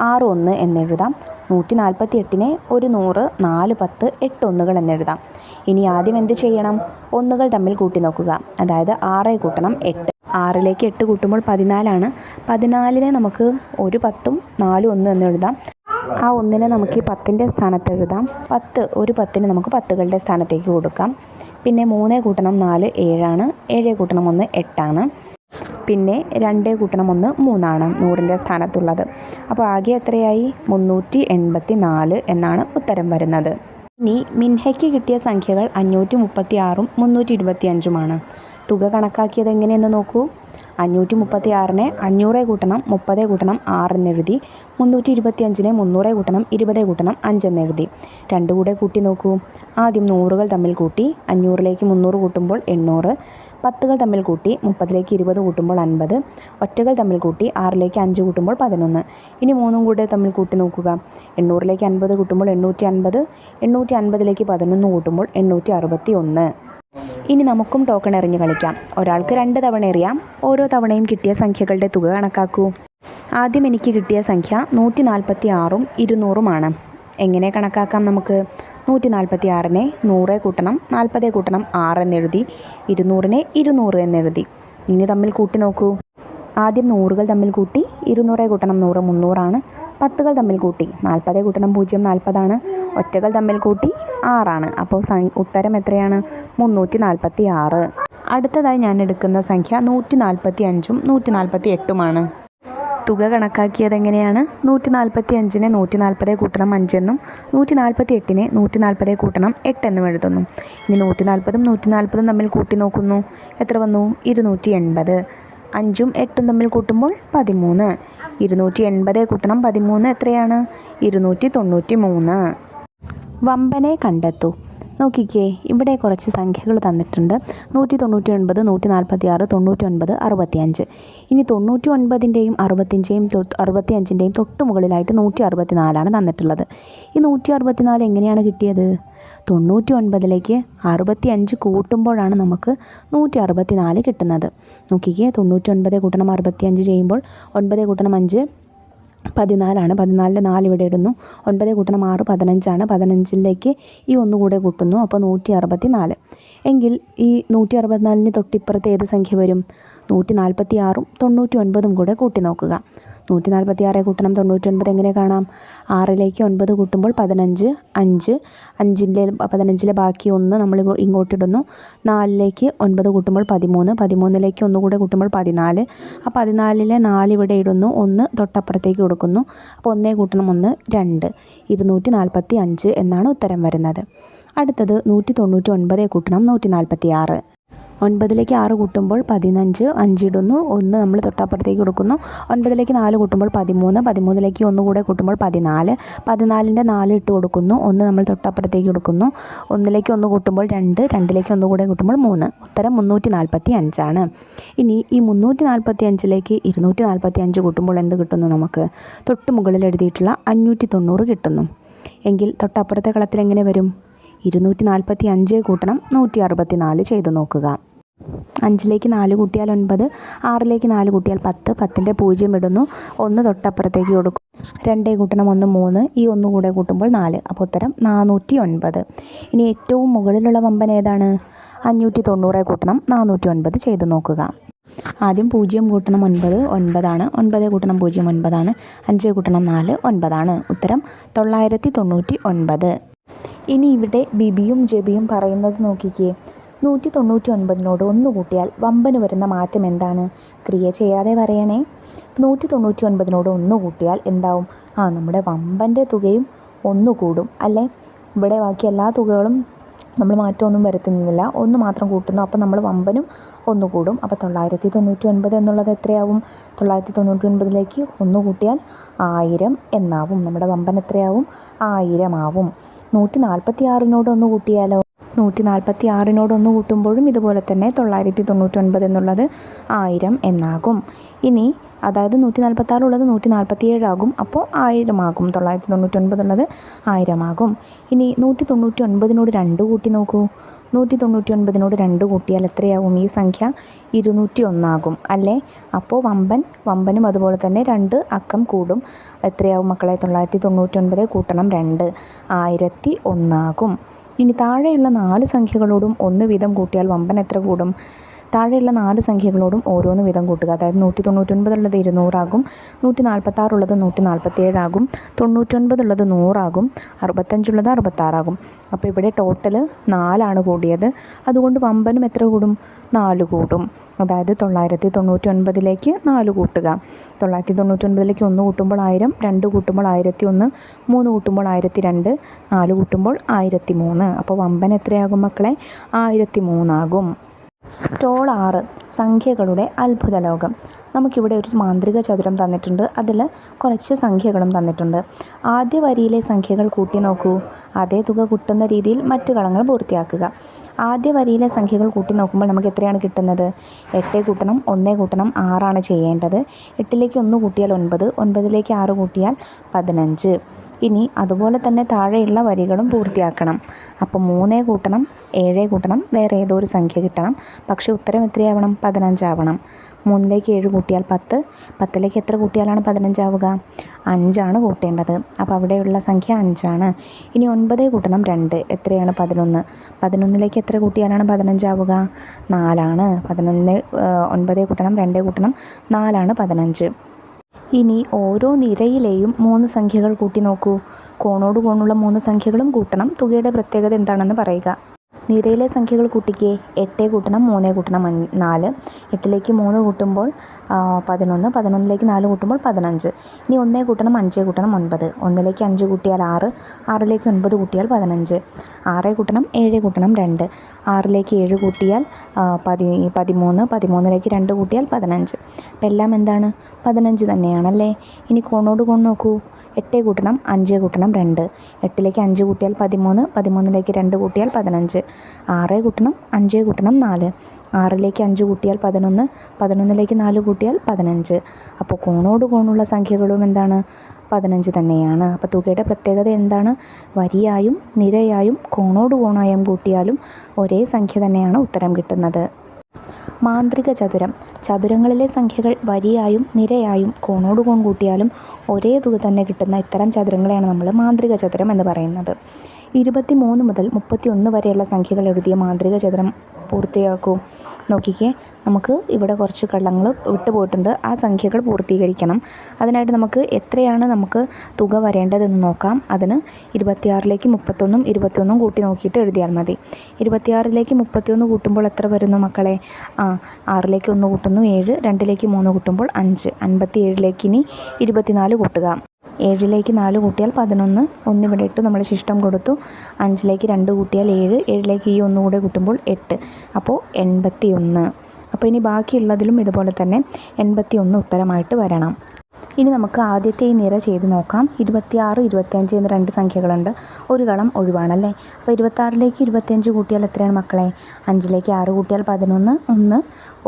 6 1 എന്നെഴുതാം. 148-നെ 1 100 4 10 8 1കൾ എന്നെഴുതാം. ഇനി ആദ്യം എന്ത് ചെയ്യണം? 1കൾ തമ്മിൽ കൂട്ടി നോക്കുക. അതായത് 6 കൂട്ടണം 8. 6-ലേക്ക് 8 കൂട്ടുമ്പോൾ 14ആണ്. 14-നെ നമുക്ക് ഒരു 10ഉം 4 1 എന്നെഴുതാം. ആ 1-നെ നമുക്ക് ഈ 10-ൻ്റെ സ്ഥാനത്ത് എഴുതാം. 10 ഒരു 10-ന് നമുക്ക് 10കളുടെ സ്ഥാനത്തേക്ക് കൊടുക്കാം. പിന്നെ 3 കൂട്ടണം 4 7ആണ്. 7 കൂട്ടണം 1 8ആണ്. പിന്നെ 2 കൂട്ടണം 1 3ആണ് 100-ൻ്റെ സ്ഥാനത്തുള്ളത്. അപ്പോൾ ആകെ എത്രയായി? 384 എന്നാണ് ഉത്തരം വരുന്നത്. ഇനി മിൻഹയ്ക്ക് കിട്ടിയ സംഖ്യകൾ 536ഉം 325ഉമാണ്. തുക കണക്കാക്കിയത് എങ്ങനെയെന്ന് നോക്കൂ. 536-നെ 500 കൂട്ടണം 30 കൂട്ടണം 6 എന്നെഴുതി. 325-നെ 300 കൂട്ടണം 20 കൂട്ടണം 5 എന്നെഴുതി. രണ്ടും കൂടെ കൂട്ടി നോക്കൂ. ആദ്യം 100കൾ തമ്മിൽ കൂട്ടി. 500-ലേക്ക് 300 കൂട്ടുമ്പോൾ 800. 10കൾ തമ്മിൽ കൂട്ടി. 30-ലേക്ക് 20 കൂട്ടുമ്പോൾ 50. ഒറ്റകൾ തമ്മിൽ കൂട്ടി. 6-ലേക്ക് 5 കൂട്ടുമ്പോൾ 11. ഇനി 3ഉം കൂടെ തമ്മിൽ കൂട്ടി നോക്കുക. 800-ലേക്ക് 50 കൂട്ടുമ്പോൾ 850. 850-ലേക്ക് 11 കൂട്ടുമ്പോൾ 861. ഇനി നമുക്കും ടോക്കൺ എറിഞ്ഞ് കളിക്കാം. ഒരാൾക്ക് 2 തവണ എറിയാം. ഓരോ തവണയും കിട്ടിയ സംഖ്യകളുടെ തുക കണക്കാക്കൂ. ആദ്യം എനിക്ക് കിട്ടിയ സംഖ്യ 146ഉം 200ഉമാണ്. എങ്ങനെ കണക്കാക്കാം നമുക്ക്? 146-നെ 100 കൂട്ടണം 40 കൂട്ടണം 6 എന്നെഴുതി. 200-നെ 200 എന്നെഴുതി. ഇനി തമ്മിൽ കൂട്ടി നോക്കൂ. ആദ്യം 100കൾ തമ്മിൽ കൂട്ടി. 200 കൂട്ടണം 100 300 10കൾ തമ്മിൽ കൂട്ടി. 40 കൂട്ടണം 0 40 ഒറ്റകൾ തമ്മിൽ കൂട്ടി 6 അപ്പോൾ ഉത്തരം എത്രയാണ്? 346. അടുത്തതായി ഞാൻ എടുക്കുന്ന സംഖ്യ 145-ഉം 148-ഉമാണ്. തുക കണക്കാക്കിയത് എങ്ങനെയാണ്? 145-നെ 140 കൂട്ടണം 5 എന്നും 148-നെ 140 കൂട്ടണം 8 എന്നും എഴുതുന്നു. ഇനി 140-ഉം 140-ഉം തമ്മിൽ കൂട്ടി നോക്കുന്നു. എത്ര വന്നു? 280. 5-ഉം 8-ഉം തമ്മിൽ കൂട്ടുമ്പോൾ 13. 280 കൂട്ടണം 13 എത്രയാണ്? 293. വമ്പനെ കണ്ടെത്തൂ. നോക്കിക്കേ, ഇവിടെ കുറച്ച് സംഖ്യകൾ തന്നിട്ടുണ്ട്. 199, 146, 99, 65. ഇനി 99-ൻ്റെയും 65-ൻ്റെയും തൊട്ട് മുകളിലായിട്ട് 164 തന്നിട്ടുള്ളത്. ഈ 164 എങ്ങനെയാണ് കിട്ടിയത്? 99-ലേക്ക് 65 കൂട്ടുമ്പോഴാണ് നമുക്ക് 164 കിട്ടുന്നത്. നോക്കിക്കേ, 99 കൂട്ടണം 65 ചെയ്യുമ്പോൾ 9 കൂട്ടണം 5 14 14-ലെ 4 ഇവിടെ ഇടുന്നു. 9 കൂട്ടണം 6 15 15-ലേക്ക് ഈ ഒന്നുകൂടെ കൂട്ടുന്നു. അപ്പോൾ 164. എങ്കിൽ ഈ 164-ന് തൊട്ടിപ്പുറത്ത് ഏത് സംഖ്യ വരും? 146-ഉം 99-ഉം കൂടെ കൂട്ടി നോക്കുക. 146 കൂട്ടണം 99 എങ്ങനെ കാണാം? 6-ലേക്ക് 9 കൂട്ടുമ്പോൾ 15 5 15-ലെ ബാക്കി 1 നമ്മൾ ഇങ്ങോട്ടിടുന്നു. 4-ലേക്ക് 9 കൂട്ടുമ്പോൾ 13 13-ലേക്ക് 1 കൂടെ കൂട്ടുമ്പോൾ 14. ആ 14-ലെ 4 ഇവിടെ ഇടുന്നു. 1 തൊട്ടപ്പുറത്തേക്ക് കൊടുക്കുന്നു. അപ്പോൾ 1 കൂട്ടണം 1 2 245 എന്നാണ് ഉത്തരം വരുന്നത്. അടുത്തത് 199 കൂട്ടണം 146. 9-ലേക്ക് 6 കൂട്ടുമ്പോൾ 15 5 ഇടുന്നു. 1 നമ്മൾ തൊട്ടപ്പുറത്തേക്ക് കൊടുക്കുന്നു. 9-ലേക്ക് 4 കൂട്ടുമ്പോൾ 13 13-ലേക്ക് 1 കൂടെ കൂട്ടുമ്പോൾ 14 14-ൻ്റെ 4 ഇട്ട് കൊടുക്കുന്നു. 1 നമ്മൾ തൊട്ടപ്പുറത്തേക്ക് കൊടുക്കുന്നു. 1-ലേക്ക് 1 കൂട്ടുമ്പോൾ 2 2-ലേക്ക് 1 കൂടെ കൂട്ടുമ്പോൾ 3. ഉത്തരം 345. ഇനി ഈ 345-ലേക്ക് 245 കൂട്ടുമ്പോൾ എന്ത് കിട്ടുന്നു? നമുക്ക് തൊട്ട് മുകളിൽ എഴുതിയിട്ടുള്ള 590 കിട്ടുന്നു. എങ്കിൽ തൊട്ടപ്പുറത്തെ കളത്തിൽ എങ്ങനെ വരും? 245 കൂട്ടണം 164 ചെയ്ത് നോക്കുക. 5-ലേക്ക് 4 കൂട്ടിയാൽ 9, 6-ലേക്ക് 4 കൂട്ടിയാൽ 10 10-ൻ്റെ 0 ഇടുന്നു. 1 തൊട്ടപ്പുറത്തേക്ക് കൊടുക്കും. 2 കൂട്ടണം 1 3 ഈ 1 കൂടെ കൂട്ടുമ്പോൾ 4. അപ്പോൾ ഉത്തരം 409. ഇനി ഏറ്റവും മുകളിലുള്ള വമ്പൻ ഏതാണ്? 590 കൂട്ടണം 409 ചെയ്ത് നോക്കുക. ആദ്യം 0 കൂട്ടണം 9 9 9 കൂട്ടണം 0 9 5 കൂട്ടണം 4 9. ഉത്തരം 999. ഇനി ഇവിടെ ബിബിയും ജെബിയും പറയുന്നത് നോക്കിക്കേ. 199-നോട് 1 കൂട്ടിയാൽ വമ്പന് വരുന്ന മാറ്റം എന്താണ്? ക്രിയ ചെയ്യാതെ പറയണേ. 199-നോട് 1 കൂട്ടിയാൽ എന്താവും? നമ്മുടെ വമ്പൻ്റെ തുകയും 1 കൂടും അല്ലേ? ഇവിടെ ബാക്കി എല്ലാ തുകകളും നമ്മൾ മാറ്റമൊന്നും വരുത്തുന്നില്ല. 1 മാത്രം കൂട്ടുന്നു. അപ്പോൾ നമ്മൾ വമ്പനും 1 കൂടും. അപ്പോൾ 999 എന്നുള്ളത് എത്രയാവും? 999-ലേക്ക് 1 കൂട്ടിയാൽ 1000 എന്നാവും. നമ്മുടെ വമ്പൻ എത്രയാവും? 1000 ആവും. 146-നോട് 1 കൂട്ടിയാലോ? 146-നോട് 1 കൂട്ടുമ്പോഴും ഇതുപോലെ തന്നെ 999 എന്നുള്ളത് 1000 എന്നാകും. ഇനി അതായത് 146 ഉള്ളത് 147 ആകും. അപ്പോൾ 1000 ആകും. 999 ഉള്ളത് 1000 ആകും. ഇനി 199-നോട് 2 കൂട്ടി നോക്കൂ. 199-നോട് 2 കൂട്ടിയാൽ എത്രയാവും? ഈ സംഖ്യ 201 ആകും അല്ലേ? അപ്പോൾ വമ്പനും അതുപോലെ തന്നെ 2 അക്കം കൂടും. എത്രയാവും മക്കളെ? 999 കൂട്ടണം 2 1001 ആകും. ഇനി താഴെയുള്ള 4 സംഖ്യകളോടും 1 വീതം കൂട്ടിയാൽ വമ്പൻ എത്ര കൂടും? താഴെയുള്ള 4 സംഖ്യകളോടും ഓരോന്ന് വീതം കൂട്ടുക. അതായത് 199 ഉള്ളത് 200 ആകും. 146 ഉള്ളത് 147 ആകും. 99 ഉള്ളത് 100 ആകും. 65 ഉള്ളത് 66 ആകും. അപ്പോൾ ഇവിടെ ടോട്ടൽ 4 കൂടിയത്. അതുകൊണ്ട് വമ്പനും എത്ര കൂടും? 4 കൂടും. അതായത് 999-ലേക്ക് 4 കൂട്ടുക. 999-ലേക്ക് 1 കൂട്ടുമ്പോൾ 1000, 2 കൂട്ടുമ്പോൾ 1001, 3 കൂട്ടുമ്പോൾ 1002, 4 കൂട്ടുമ്പോൾ 1003. അപ്പോൾ വമ്പൻ എത്രയാകും മക്കളെ? 1003 ആകും. സ്റ്റോൾ 6 സംഖ്യകളുടെ അത്ഭുത ലോകം. നമുക്കിവിടെ ഒരു മാന്ത്രിക ചതുരം തന്നിട്ടുണ്ട്. അതിൽ കുറച്ച് സംഖ്യകളും തന്നിട്ടുണ്ട്. ആദ്യ വരിയിലെ സംഖ്യകൾ കൂട്ടി നോക്കൂ. അതേ തുക കൂട്ടുന്ന രീതിയിൽ മറ്റു കളങ്ങൾ പൂർത്തിയാക്കുക. ആദ്യ വരിയിലെ സംഖ്യകൾ കൂട്ടി നോക്കുമ്പോൾ നമുക്ക് എത്രയാണ് കിട്ടുന്നത്? 8 കൂട്ടണം 1 കൂട്ടണം 6 ചെയ്യേണ്ടത്. 8-ലേക്ക് 1 കൂട്ടിയാൽ 9, 9-ലേക്ക് 6 കൂട്ടിയാൽ 15. ഇനി അതുപോലെ തന്നെ താഴെയുള്ള വരികളും പൂർത്തിയാക്കണം. അപ്പോൾ 3 കൂട്ടണം 7 കൂട്ടണം വേറെ ഏതോ ഒരു സംഖ്യ കിട്ടണം. പക്ഷേ ഉത്തരം എത്രയാവണം? 15 ആവണം. 3ലേക്ക് 7 കൂട്ടിയാൽ 10. 10ലേക്ക് എത്ര കൂട്ടിയാലാണ് 15 ആവുക? 5 ആണ് കൂട്ടേണ്ടത്. അപ്പോൾ അവിടെയുള്ള സംഖ്യ 5 ആണ്. ഇനി 9 കൂട്ടണം 2 എത്രയാണ്? 11. 11ലേക്ക് എത്ര കൂട്ടിയാലാണ് 15 ആവുക? 4 ആണ്. 9 കൂട്ടണം 2 കൂട്ടണം 4 ആണ് 15. ഇനി ഓരോ നിരയിലെയും 3 സംഖ്യകൾ കൂട്ടി നോക്കൂ. കോണോട് കോണുള്ള 3 സംഖ്യകളും കൂട്ടണം. തുകയുടെ പ്രത്യേകത എന്താണെന്ന് പറയുക. നിരയിലെ സംഖ്യകൾ കൂട്ടിക്കേ. 8 കൂട്ടണം 3 കൂട്ടണം 4. 8ലേക്ക് 3 കൂട്ടുമ്പോൾ 11. 11ലേക്ക് 4 കൂട്ടുമ്പോൾ 15. ഇനി 1 കൂട്ടണം 5 കൂട്ടണം 9. 1ലേക്ക് 5 കൂട്ടിയാൽ 6. 6ലേക്ക് 9 കൂട്ടിയാൽ 15. 6 കൂട്ടണം 7 കൂട്ടണം 2. 6ലേക്ക് 7 കൂട്ടിയാൽ 13. 13ലേക്ക് 2 കൂട്ടിയാൽ 15. അപ്പം എല്ലാം എന്താണ്? 15 തന്നെയാണല്ലേ. ഇനി കോണോട് കോൺ നോക്കൂ. 8 കൂട്ടണം 5 കൂട്ടണം 2. 8ലേക്ക് 5 കൂട്ടിയാൽ 13. 13ലേക്ക് 2 കൂട്ടിയാൽ 15. 6 കൂട്ടണം 5 കൂട്ടണം 4. 6ലേക്ക് 5 കൂട്ടിയാൽ 11. 11ലേക്ക് 4 കൂട്ടിയാൽ 15. അപ്പോൾ കോണോട് കോണുള്ള സംഖ്യകളും എന്താണ്? 15 തന്നെയാണ്. അപ്പോൾ തുകയുടെ പ്രത്യേകത എന്താണ്? വരിയായും നിരയായും കോണോട് കോണായും കൂട്ടിയാലും ഒരേ സംഖ്യ തന്നെയാണ് ഉത്തരം കിട്ടുന്നത്. മാന്ത്രിക ചതുരം. ചതുരങ്ങളിലെ സംഖ്യകൾ വരിയായും നിരയായും കോണോട് കോൺ കൂട്ടിയാലും ഒരേ തുക തന്നെ കിട്ടുന്ന ഇത്തരം ചതുരങ്ങളെയാണ് നമ്മൾ മാന്ത്രിക ചതുരം എന്ന് പറയുന്നത്. 23 മുതൽ 31 വരെയുള്ള സംഖ്യകൾ എഴുതിയ മാന്ത്രിക ചതുരം പൂർത്തിയാക്കൂ. നോക്കിക്കേ, നമുക്ക് ഇവിടെ കുറച്ച് കള്ളങ്ങൾ വിട്ടുപോയിട്ടുണ്ട്. ആ സംഖ്യകൾ പൂർത്തീകരിക്കണം. അതിനായിട്ട് നമുക്ക് എത്രയാണ് നമുക്ക് തുക വരേണ്ടതെന്ന് നോക്കാം. അതിന് 26ലേക്ക് 31 21 കൂട്ടി നോക്കിയിട്ട് എഴുതിയാൽ മതി. 26ലേക്ക് 31 കൂട്ടുമ്പോൾ എത്ര വരുന്നു മക്കളെ? 6ലേക്ക് 1 കൂട്ടുന്നു 7. 2ലേക്ക് 3 കൂട്ടുമ്പോൾ 5. 57ലേക്ക് ഇനി 24 കൂട്ടുക. 7ലേക്ക് 4 കൂട്ടിയാൽ 11. 1 ഇവിടെ ഇട്ട് നമ്മൾ ശിഷ്ടം കൊടുത്തു. 5ലേക്ക് 2 കൂട്ടിയാൽ 7. 7ലേക്ക് ഈ 1 കൂടെ കൂട്ടുമ്പോൾ 8. അപ്പോൾ 81. അപ്പോൾ ഇനി ബാക്കിയുള്ളതിലും ഇതുപോലെ തന്നെ 81 ഉത്തരമായിട്ട് വരണം. ഇനി നമുക്ക് ആദ്യത്തെ ഈ നിര ചെയ്ത് നോക്കാം. 26 25 എന്ന 2 സംഖ്യകളുണ്ട്. ഒരു കളം ഒഴിവാണല്ലേ. അപ്പോൾ 26ലേക്ക് 25 കൂട്ടിയാൽ എത്രയാണ് മക്കളെ? 5ലേക്ക് 6 കൂട്ടിയാൽ 11. 1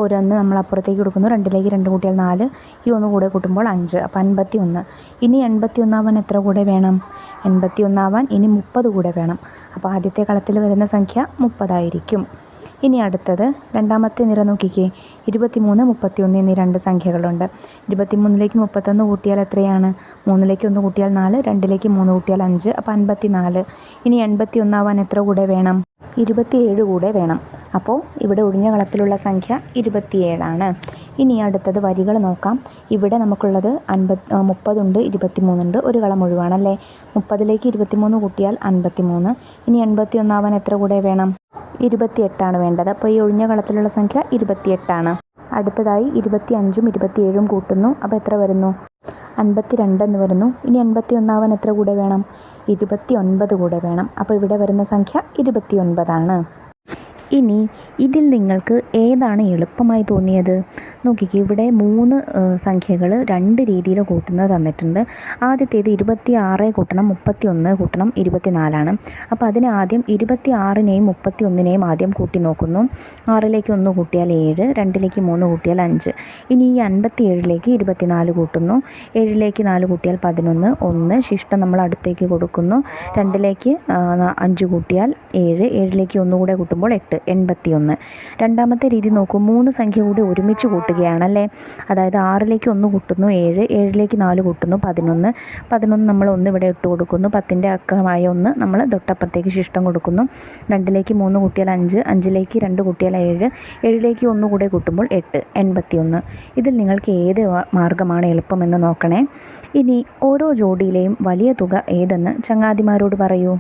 1 നമ്മൾ അപ്പുറത്തേക്ക് കൊടുക്കുന്നു. 2ലേക്ക് 2 കൂട്ടിയാൽ 4. ഈ 1 കൂടെ കൂട്ടുമ്പോൾ 5. അപ്പോൾ 51. ഇനി 81 ആവാൻ എത്ര കൂടെ വേണം? 81 ആവാൻ ഇനി 30 കൂടെ വേണം. അപ്പോൾ ആദ്യത്തെ കളത്തിൽ വരുന്ന സംഖ്യ 30 ആയിരിക്കും. ഇനി അടുത്തത് രണ്ടാമത്തെ നിര നോക്കിക്കേ. 23 31 എന്നീ 2 സംഖ്യകളുണ്ട്. 23ലേക്ക് 31 കൂട്ടിയാൽ എത്രയാണ്? 3ലേക്ക് 1 കൂട്ടിയാൽ 4. 2ലേക്ക് 3 കൂട്ടിയാൽ 5. അപ്പോൾ 54. ഇനി 81 ആവാൻ എത്ര കൂടെ വേണം? 27 കൂടെ വേണം. അപ്പോൾ ഇവിടെ ഒഴിഞ്ഞ കളത്തിലുള്ള സംഖ്യ 27 ആണ്. ഇനി അടുത്തത് വരികൾ നോക്കാം. ഇവിടെ നമുക്കുള്ളത് 30 ഉണ്ട് 23 ഉണ്ട്. ഒരു കളം ഒഴിവാണല്ലേ. 30ലേക്ക് 23 കൂട്ടിയാൽ 53. ഇനി 81 ആവാൻ എത്ര കൂടെ വേണം? 28 ആണ് വേണ്ടത്. അപ്പോൾ ഈ ഒഴിഞ്ഞ കളത്തിലുള്ള സംഖ്യ 28 ആണ്. അടുത്തതായി 25ഉം 27ഉം കൂട്ടുന്നു. അപ്പോൾ എത്ര വരുന്നു? 52 എന്ന് വരുന്നു. ഇനി 81 ആവാൻ എത്ര കൂടെ വേണം? 29 കൂടെ വേണം. അപ്പോൾ ഇവിടെ വരുന്ന സംഖ്യ 29 ആണ്. ഇനി ഇതിൽ നിങ്ങൾക്ക് ഏതാണ് എളുപ്പമായി തോന്നിയത്? നോക്കിക്കേ, ഇവിടെ 3 സംഖ്യകൾ 2 രീതിയിൽ കൂട്ടുന്നത് തന്നിട്ടുണ്ട്. ആദ്യത്തേത് 26 കൂട്ടണം 31 കൂട്ടണം 24 അപ്പോൾ അതിന് ആദ്യം 26നെയും 31നെയും ആദ്യം കൂട്ടി നോക്കുന്നു. 6ലേക്ക് 1 കൂട്ടിയാൽ 7. 2ലേക്ക് 3 കൂട്ടിയാൽ 5. ഇനി ഈ 57ലേക്ക് 24 കൂട്ടുന്നു. 7ലേക്ക് 4 കൂട്ടിയാൽ 11. 1 ശിഷ്ടം നമ്മൾ അടുത്തേക്ക് കൊടുക്കുന്നു. 2ലേക്ക് 5 കൂട്ടിയാൽ 7. 7ലേക്ക് 1 കൂടെ കൂട്ടുമ്പോൾ 8. 81. രണ്ടാമത്തെ രീതി നോക്കൂ. 3 സംഖ്യ കൂടി ഒരുമിച്ച് കൂട്ടുകയാണല്ലേ. അതായത് 6ലേക്ക് 1 കൂട്ടുന്നു 7. 7ലേക്ക് 4 കൂട്ടുന്നു 11. 11 നമ്മൾ 1 ഇവിടെ ഇട്ട് കൊടുക്കുന്നു. 10ൻ്റെ അക്കമായ 1 നമ്മൾ തൊട്ടപ്പുറത്തേക്ക് ശിഷ്ടം കൊടുക്കുന്നു. 2ലേക്ക് 3 കൂട്ടിയാൽ 5. 5ലേക്ക് 2 കൂട്ടിയാൽ 7. 7ലേക്ക് 1 കൂടെ കൂട്ടുമ്പോൾ 8. 81. ഇതിൽ നിങ്ങൾക്ക് ഏത് മാർഗ്ഗമാണ് എളുപ്പമെന്ന് നോക്കണേ. ഇനി ഓരോ ജോഡിയിലെയും വലിയ തുക ഏതെന്ന് ചങ്ങാതിമാരോട് പറയൂ.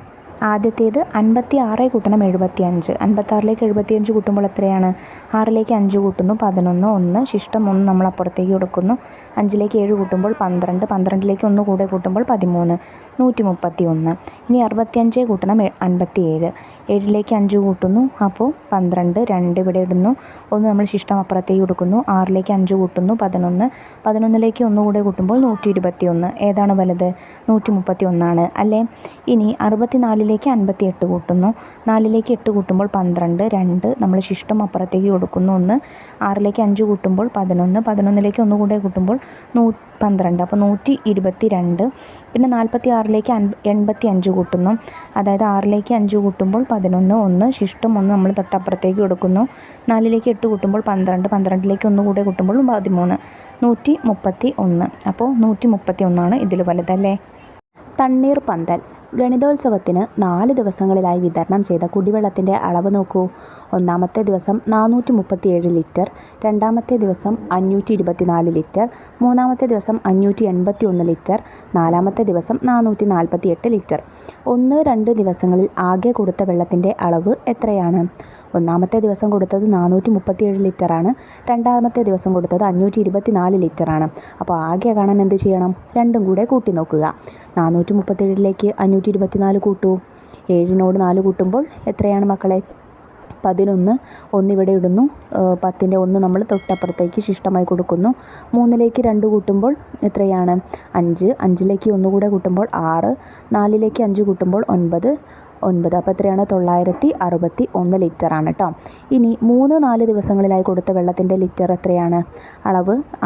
ആദ്യത്തേത് 56 കൂട്ടണം 75. 56ലേക്ക് 75 കൂട്ടുമ്പോൾ എത്രയാണ്? 6ലേക്ക് 5 കൂട്ടുന്നു 11. 1 ശിഷ്ടം 1 നമ്മൾ അപ്പുറത്തേക്ക് കൊടുക്കുന്നു. 5ലേക്ക് 7 കൂട്ടുമ്പോൾ 12. 12ലേക്ക് 1 കൂടെ കൂട്ടുമ്പോൾ 13. 131. ഇനി 65 കൂട്ടണം 57. 7ലേക്ക് 5 കൂട്ടുന്നു. അപ്പോൾ 12. 2 ഇവിടെ ഇടുന്നു. 1 നമ്മൾ ശിഷ്ടം അപ്പുറത്തേക്ക് കൊടുക്കുന്നു. 6ലേക്ക് 5 കൂട്ടുന്നു 11. 11ലേക്ക് 1 കൂടെ കൂട്ടുമ്പോൾ 121. ഏതാണ് വലുത്? 131 ആണ് അല്ലേ. ഇനി 64 4ലേക്ക് 58 കൂട്ടുന്നു. 4ലേക്ക് 8 കൂട്ടുമ്പോൾ 12, 2 നമ്മൾ ശിഷ്ടം അപ്പുറത്തേക്ക് കൊടുക്കുന്നു 1. 6ലേക്ക് 5 കൂട്ടുമ്പോൾ 11, 11ലേക്ക് 1 കൂടെ കൂട്ടുമ്പോൾ 12, അപ്പോൾ 122. പിന്നെ 46ലേക്ക് 85 കൂട്ടുന്നു. അതായത് 6ലേക്ക് 5 കൂട്ടുമ്പോൾ 11, 1 ശിഷ്ടം 1 നമ്മൾ തൊട്ടപ്പുറത്തേക്ക് കൊടുക്കുന്നു. 4ലേക്ക് 8 കൂട്ടുമ്പോൾ 12, 12ലേക്ക് 1 കൂടെ കൂട്ടുമ്പോൾ 13, 131. അപ്പോൾ 131 ഇതിൽ വലുതല്ലേ. തണ്ണീർ പന്തൽ. ഗണിതോത്സവത്തിന് 4 ദിവസങ്ങളിലായി വിതരണം ചെയ്ത കുടിവെള്ളത്തിൻ്റെ അളവ് നോക്കൂ. ഒന്നാമത്തെ ദിവസം 437 ലിറ്റർ, രണ്ടാമത്തെ ദിവസം 524 ലിറ്റർ, മൂന്നാമത്തെ ദിവസം 581 ലിറ്റർ, നാലാമത്തെ ദിവസം 448 ലിറ്റർ. 1, 2 ദിവസങ്ങളിൽ ആകെ കൊടുത്ത വെള്ളത്തിൻ്റെ അളവ് എത്രയാണ്? ഒന്നാമത്തെ ദിവസം കൊടുത്തത് 437 ലിറ്ററാണ്, രണ്ടാമത്തെ ദിവസം കൊടുത്തത് 524 ലിറ്ററാണ്. അപ്പോൾ ആകെ കാണാൻ എന്ത് ചെയ്യണം? രണ്ടും കൂടെ കൂട്ടി നോക്കുക. 437ലേക്ക് 524 കൂട്ടൂ. 7നോട് 4 കൂട്ടുമ്പോൾ എത്രയാണ് മക്കളെ? 11. 1 ഇവിടെ ഇടുന്നു. 10ൻ്റെ 1 നമ്മൾ തൊട്ടപ്പുറത്തേക്ക് ശിഷ്ടമായി കൊടുക്കുന്നു. 3ലേക്ക് 2 കൂട്ടുമ്പോൾ എത്രയാണ്? 5. 5ലേക്ക് 1 കൂടെ കൂട്ടുമ്പോൾ 6. 4ലേക്ക് 5 കൂട്ടുമ്പോൾ 9. അപ്പോൾ എത്രയാണ്? 961 ലിറ്ററാണ് കേട്ടോ. ഇനി 3, 4 ദിവസങ്ങളിലായി കൊടുത്ത വെള്ളത്തിൻ്റെ ലിറ്റർ എത്രയാണ്?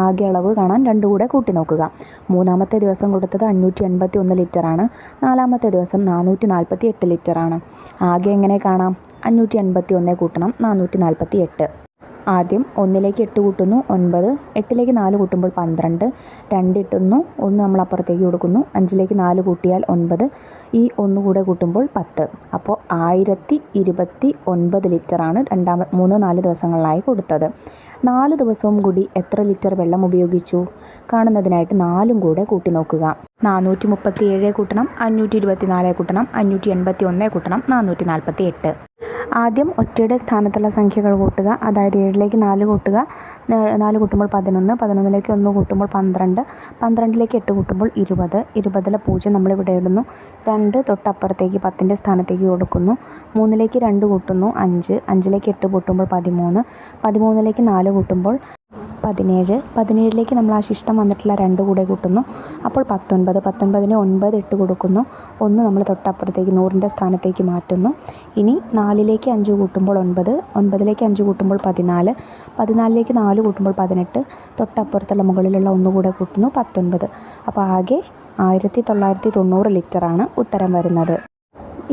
ആകെ അളവ് കാണാൻ രണ്ടും കൂടെ കൂട്ടി നോക്കുക. മൂന്നാമത്തെ ദിവസം കൊടുത്തത് 581 ലിറ്ററാണ്, നാലാമത്തെ ദിവസം 448 ലിറ്ററാണ്. ആകെ എങ്ങനെ കാണാം? 581 കൂട്ടണം 448. ആദ്യം 1ലേക്ക് 8 കൂട്ടുന്നു 9, 8ലേക്ക് 4 കൂട്ടുമ്പോൾ 12, 2 ഇട്ടുന്നു, 1 നമ്മൾ അപ്പുറത്തേക്ക് കൊടുക്കുന്നു. 5ലേക്ക് 4 കൂട്ടിയാൽ 9, ഈ 1 കൂടെ കൂട്ടുമ്പോൾ 10. അപ്പോൾ 1029 ലിറ്ററാണ് 3, 4 ദിവസങ്ങളിലായി കൊടുത്തത്. 4 ദിവസവും കൂടി എത്ര ലിറ്റർ വെള്ളം ഉപയോഗിച്ചു? കാണുന്നതിനായിട്ട് 4ഉം കൂടെ കൂട്ടി നോക്കുക. 437 കൂട്ടണം 524 കൂട്ടണം 581 കൂട്ടണം 448. ആദ്യം ഒറ്റയുടെ സ്ഥാനത്തുള്ള സംഖ്യകൾ കൂട്ടുക. അതായത് 7ലേക്ക് 4 കൂട്ടുക. 4 കൂട്ടുമ്പോൾ 11, 11ലേക്ക് 1 കൂട്ടുമ്പോൾ 12, 12ലേക്ക് 8 കൂട്ടുമ്പോൾ 20, 20ലെ 0 നമ്മളിവിടെ ഇടുന്നു. 2 തൊട്ടപ്പുറത്തേക്ക് 10ൻ്റെ സ്ഥാനത്തേക്ക് കൊടുക്കുന്നു. 3ലേക്ക് 2 കൂട്ടുന്നു 5, 5ലേക്ക് 8 കൂട്ടുമ്പോൾ 13, 13ലേക്ക് 4 കൂട്ടുമ്പോൾ 17, 17ലേക്ക് നമ്മൾ ആ ശിഷ്ടം വന്നിട്ടുള്ള 2 കൂടെ കൂട്ടുന്നു. അപ്പോൾ 19, 19ന് 9 ഇട്ട് കൊടുക്കുന്നു. 1 നമ്മൾ തൊട്ടപ്പുറത്തേക്ക് 100ൻ്റെ സ്ഥാനത്തേക്ക് മാറ്റുന്നു. ഇനി 4ലേക്ക് 5 കൂട്ടുമ്പോൾ 9, 9ലേക്ക് 5 കൂട്ടുമ്പോൾ 14, 14ലേക്ക് 4 കൂട്ടുമ്പോൾ 18, തൊട്ടപ്പുറത്തുള്ള മുകളിലുള്ള 1 കൂടെ കൂട്ടുന്നു 19. അപ്പോൾ ആകെ 1990 ലിറ്ററാണ് ഉത്തരം വരുന്നത്.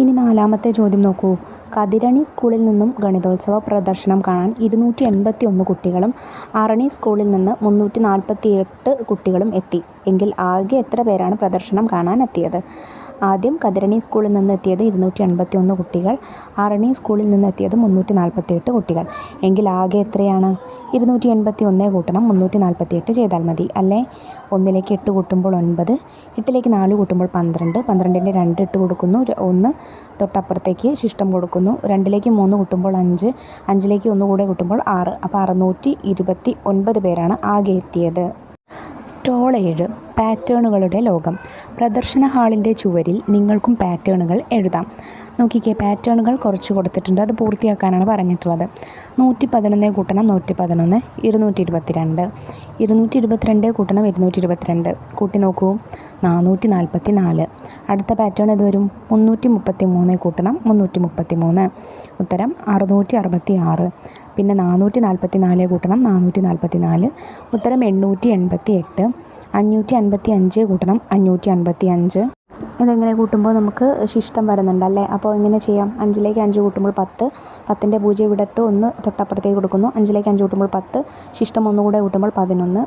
ഇനി 4ാമത്തെ ചോദ്യം നോക്കൂ. കതിരണി സ്കൂളിൽ നിന്നും ഗണിതോത്സവ പ്രദർശനം കാണാൻ 281 കുട്ടികളും ആറണി സ്കൂളിൽ നിന്ന് 348 കുട്ടികളും എത്തി എങ്കിൽ ആകെ എത്ര പേരാണ് പ്രദർശനം കാണാൻ എത്തിയത്? ആദ്യം കതിരണി സ്കൂളിൽ നിന്ന് എത്തിയത് 281 കുട്ടികൾ, ആറണി സ്കൂളിൽ നിന്ന് എത്തിയത് 348 കുട്ടികൾ. എങ്കിൽ ആകെ എത്രയാണ്? 281 കൂട്ടണം 348 ചെയ്താൽ മതി അല്ലേ. 1ലേക്ക് 8 കൂട്ടുമ്പോൾ 9, 8ലേക്ക് 4 കൂട്ടുമ്പോൾ 12, 12ൻ്റെ 2 ഇട്ട് കൊടുക്കുന്നു. 1 തൊട്ടപ്പുറത്തേക്ക് ശിഷ്ടം കൊടുക്കുന്നു. 2ലേക്ക് 3 കൂട്ടുമ്പോൾ 5, 5ലേക്ക് 1 കൂടെ കൂട്ടുമ്പോൾ 6. അപ്പോൾ 629 പേരാണ് ആകെ എത്തിയത്. സ്റ്റോൾ 7 പാറ്റേണുകളുടെ ലോകം. പ്രദർശന ഹാളിൻ്റെ ചുവരിൽ നിങ്ങൾക്കും പാറ്റേണുകൾ എഴുതാം. നോക്കിക്കേ, പാറ്റേണുകൾ കുറച്ച് കൊടുത്തിട്ടുണ്ട്, അത് പൂർത്തിയാക്കാനാണ് പറഞ്ഞിട്ടുള്ളത്. 111 കൂട്ടണം 111, 222, 222 കൂട്ടണം 222, കൂട്ടി നോക്കൂ 444. അടുത്ത പാറ്റേൺ ഏത് വരും? 333 കൂട്ടണം 333, ഉത്തരം 666. പിന്നെ 444 കൂട്ടണം 444, ഉത്തരം 888. 555 കൂട്ടണം 555. ഇതെങ്ങനെ കൂട്ടുമ്പോൾ നമുക്ക് ശിഷ്ടം വരുന്നുണ്ടല്ലേ. അപ്പോൾ എങ്ങനെ ചെയ്യാം? 5ലേക്ക് 5 കൂട്ടുമ്പോൾ 10, 10ൻ്റെ 0 ഇവിടെ ഇട്ട് 1 തൊട്ടപ്പുറത്തേക്ക് കൊടുക്കുന്നു. 5ലേക്ക് 5 കൂട്ടുമ്പോൾ 10, ശിഷ്ടം 1 കൂടെ കൂട്ടുമ്പോൾ 11,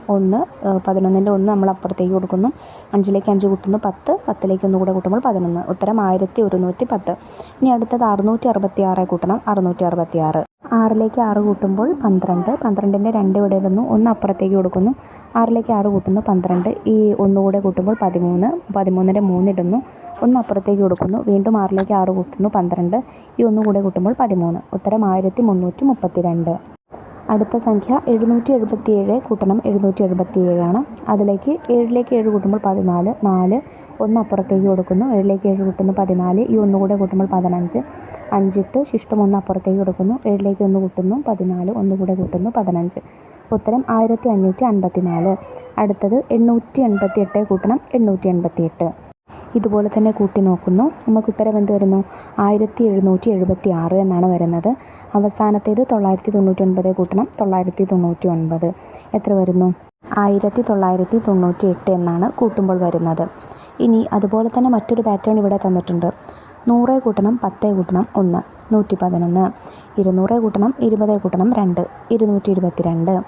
11ൻ്റെ 1 നമ്മൾ അപ്പുറത്തേക്ക് കൊടുക്കുന്നു. 5ലേക്ക് 5 കൂട്ടുന്നു 10, 10ലേക്ക് 1 കൂടെ കൂട്ടുമ്പോൾ 11, ഉത്തരം 1110. ഇനി അടുത്തത് 666 കൂട്ടണം 666. 6ലേക്ക് 6 കൂട്ടുമ്പോൾ 12, 12ൻ്റെ 2 ഇവിടെ ഇടുന്നു, 1 അപ്പുറത്തേക്ക് കൊടുക്കുന്നു. 6ലേക്ക് 6 കൂട്ടുന്നു 12, ഈ 1 കൂടെ കൂട്ടുമ്പോൾ 13, 13ൻ്റെ 3 ഇടുന്നു, 1 അപ്പുറത്തേക്ക് കൊടുക്കുന്നു. വീണ്ടും 6ലേക്ക് 6 കൂട്ടുന്നു 12, ഈ 1 കൂടെ കൂട്ടുമ്പോൾ 13, ഉത്തരം 1332. അടുത്ത സംഖ്യ 777 കൂട്ടണം 777 ആണ്. അതിലേക്ക് 7ലേക്ക് 7 കൂട്ടുമ്പോൾ 14, 4, 1 അപ്പുറത്തേക്ക് കൊടുക്കുന്നു. 7ലേക്ക് 7 കൂട്ടുന്നു 14, ഈ 1 കൂടെ കൂട്ടുമ്പോൾ 15, 5 ഇട്ട് ശിഷ്ടം 1 അപ്പുറത്തേക്ക് കൊടുക്കുന്നു. 7ലേക്ക് 1 കൂട്ടുന്നു 14, 1 കൂടെ കൂട്ടുന്നു 15, ഉത്തരം 1554. അടുത്തത് 888 കൂട്ടണം 888. ഇതുപോലെ തന്നെ കൂട്ടി നോക്കുന്നു. നമുക്ക് ഉത്തരം എന്ത് വരുന്നു? 1776 എന്നാണ് വരുന്നത്. അവസാനത്തേത് 999 കൂട്ടണം 999 എത്ര വരുന്നു? 1998 എന്നാണ് കൂട്ടുമ്പോൾ വരുന്നത്. ഇനി അതുപോലെ തന്നെ മറ്റൊരു പാറ്റേൺ ഇവിടെ തന്നിട്ടുണ്ട്. 100 കൂട്ടണം 10 കൂട്ടണം 1 111, 200 കൂട്ടണം 20 കൂട്ടണം 2 222,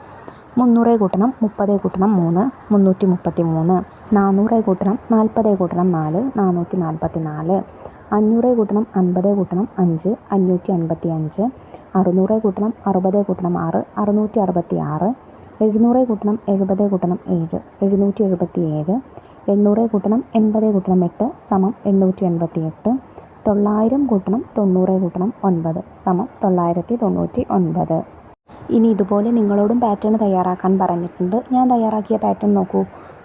300 കൂട്ടണം 30 കൂട്ടണം 3 333, 400 കൂട്ടണം 40 കൂട്ടണം 4 444, 500 കൂട്ടണം 50 കൂട്ടണം 5 555, 600 കൂട്ടണം 60 കൂട്ടണം 6 666, 700 കൂട്ടണം 70 കൂട്ടണം 7 777, 800 കൂട്ടണം 80 കൂട്ടണം 8 888, 900 കൂട്ടണം 90 കൂട്ടണം 9 999. ഇനി ഇതുപോലെ നിങ്ങളോടും പാറ്റേൺ തയ്യാറാക്കാൻ പറഞ്ഞിട്ടുണ്ട്. ഞാൻ തയ്യാറാക്കിയ പാറ്റേൺ നോക്കൂ.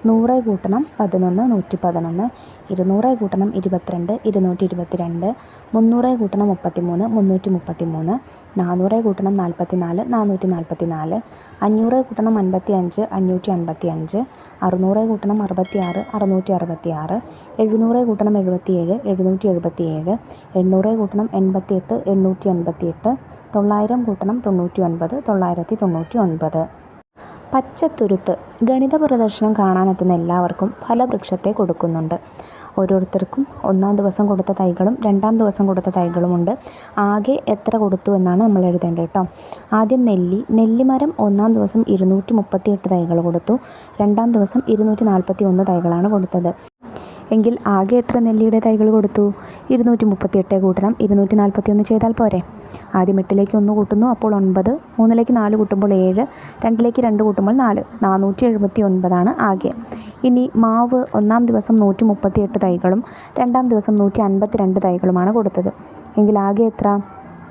100 കൂട്ടണം 11 111, 200 കൂട്ടണം 22 222, 300 കൂട്ടണം 33 333, 400 കൂട്ടണം 44 444, 500 കൂട്ടണം 55 555, 600 കൂട്ടണം 66 666, 700 കൂട്ടണം 77 777, 800 കൂട്ടണം 88 888, 900 കൂട്ടണം 99 999. പച്ചത്തുരുത്ത്. ഗണിത പ്രദർശനം കാണാനെത്തുന്ന എല്ലാവർക്കും ഫലവൃക്ഷത്തെ കൊടുക്കുന്നുണ്ട്. ഓരോരുത്തർക്കും ഒന്നാം ദിവസം കൊടുത്ത തൈകളും രണ്ടാം ദിവസം കൊടുത്ത തൈകളുമുണ്ട്. ആകെ എത്ര കൊടുത്തു എന്നാണ് നമ്മൾ എഴുതേണ്ടത് കേട്ടോ. ആദ്യം നെല്ലിമരം ഒന്നാം ദിവസം 238 തൈകൾ കൊടുത്തു. രണ്ടാം ദിവസം 241 തൈകളാണ് കൊടുത്തത്. എങ്കിൽ ആകെ എത്ര നെല്ലിയുടെ തൈകൾ കൊടുത്തു? 238 കൂട്ടണം 241 ചെയ്താൽ പോരെ? ആദ്യം 8ലേക്ക് 1 കൂട്ടുന്നു, അപ്പോൾ 9, 3ലേക്ക് 4 കൂട്ടുമ്പോൾ 7, 2ലേക്ക് 2 കൂട്ടുമ്പോൾ 4 479 ആകെ. ഇനി മാവ് ഒന്നാം ദിവസം 138 തൈകളും രണ്ടാം ദിവസം 152 തൈകളുമാണ് കൊടുത്തത്. എങ്കിൽ ആകെ എത്ര?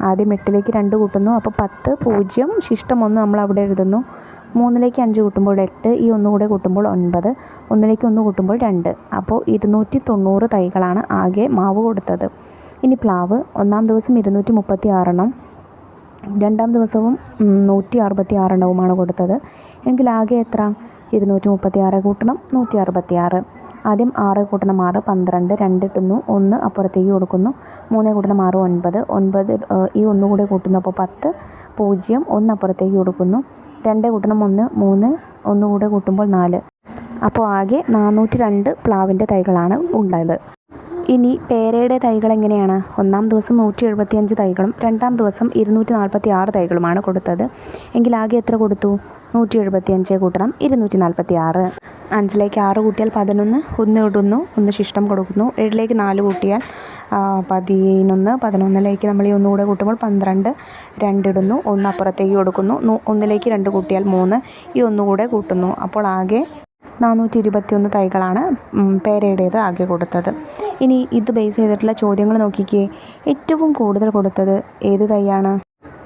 ആദ്യം 8ലേക്ക് 2 കൂട്ടുന്നു, അപ്പോൾ 10 0 ശിഷ്ടം 1 നമ്മൾ അവിടെ എഴുതുന്നു. 3ലേക്ക് 5 കൂട്ടുമ്പോൾ 8, ഈ 1 കൂടെ കൂട്ടുമ്പോൾ 9, 1ലേക്ക് 1 കൂട്ടുമ്പോൾ 2, അപ്പോൾ 290 തൈകളാണ് ആകെ മാവ് കൊടുത്തത്. ഇനി പ്ലാവ് ഒന്നാം ദിവസം 236 എണ്ണം രണ്ടാം ദിവസവും 166 എണ്ണവുമാണ് കൊടുത്തത്. എങ്കിൽ ആകെ എത്ര? 236 കൂട്ടണം 166. ആദ്യം 6 കൂട്ടണം 6 12, 2 ഇട്ടുന്നു, 1 അപ്പുറത്തേക്ക് കൊടുക്കുന്നു. 3 കൂട്ടണം 6 9 9, ഈ 1 കൂടെ കൂട്ടുന്നു, അപ്പോൾ 10 0 1 അപ്പുറത്തേക്ക് കൊടുക്കുന്നു. 2 കൂട്ടണം 1 3, 1 കൂടെ കൂട്ടുമ്പോൾ 4, അപ്പോൾ ആകെ 402 പ്ലാവിൻ്റെ തൈകളാണ് ഉള്ളത്. ഇനി പേരയുടെ തൈകൾ എങ്ങനെയാണ്? ഒന്നാം ദിവസം 175 തൈകളും രണ്ടാം ദിവസം 246 തൈകളുമാണ് കൊടുത്തത്. എങ്കിൽ ആകെ എത്ര കൊടുത്തു? 175 കൂട്ടണം 246. 5ലേക്ക് 6 കൂട്ടിയാൽ 11, 1 ഇടുന്നു, 1 ശിഷ്ടം കൊടുക്കുന്നു. 7ലേക്ക് 4 കൂട്ടിയാൽ 11, 11ലേക്ക് നമ്മൾ ഈ 1 കൂടെ കൂട്ടുമ്പോൾ 12, 2 ഇടുന്നു, 1 അപ്പുറത്തേക്ക് കൊടുക്കുന്നു. 1ലേക്ക് 2 കൂട്ടിയാൽ 3, ഈ 1 കൂടെ കൂട്ടുന്നു, അപ്പോൾ ആകെ 421 തൈകളാണ് പേരയുടേത് ആകെ കൊടുത്തത്. ഇനി ഇത് ബേസ് ചെയ്തിട്ടുള്ള ചോദ്യങ്ങൾ നോക്കിക്കേ. ഏറ്റവും കൂടുതൽ കൊടുത്തത് ഏത് തൈയാണ്?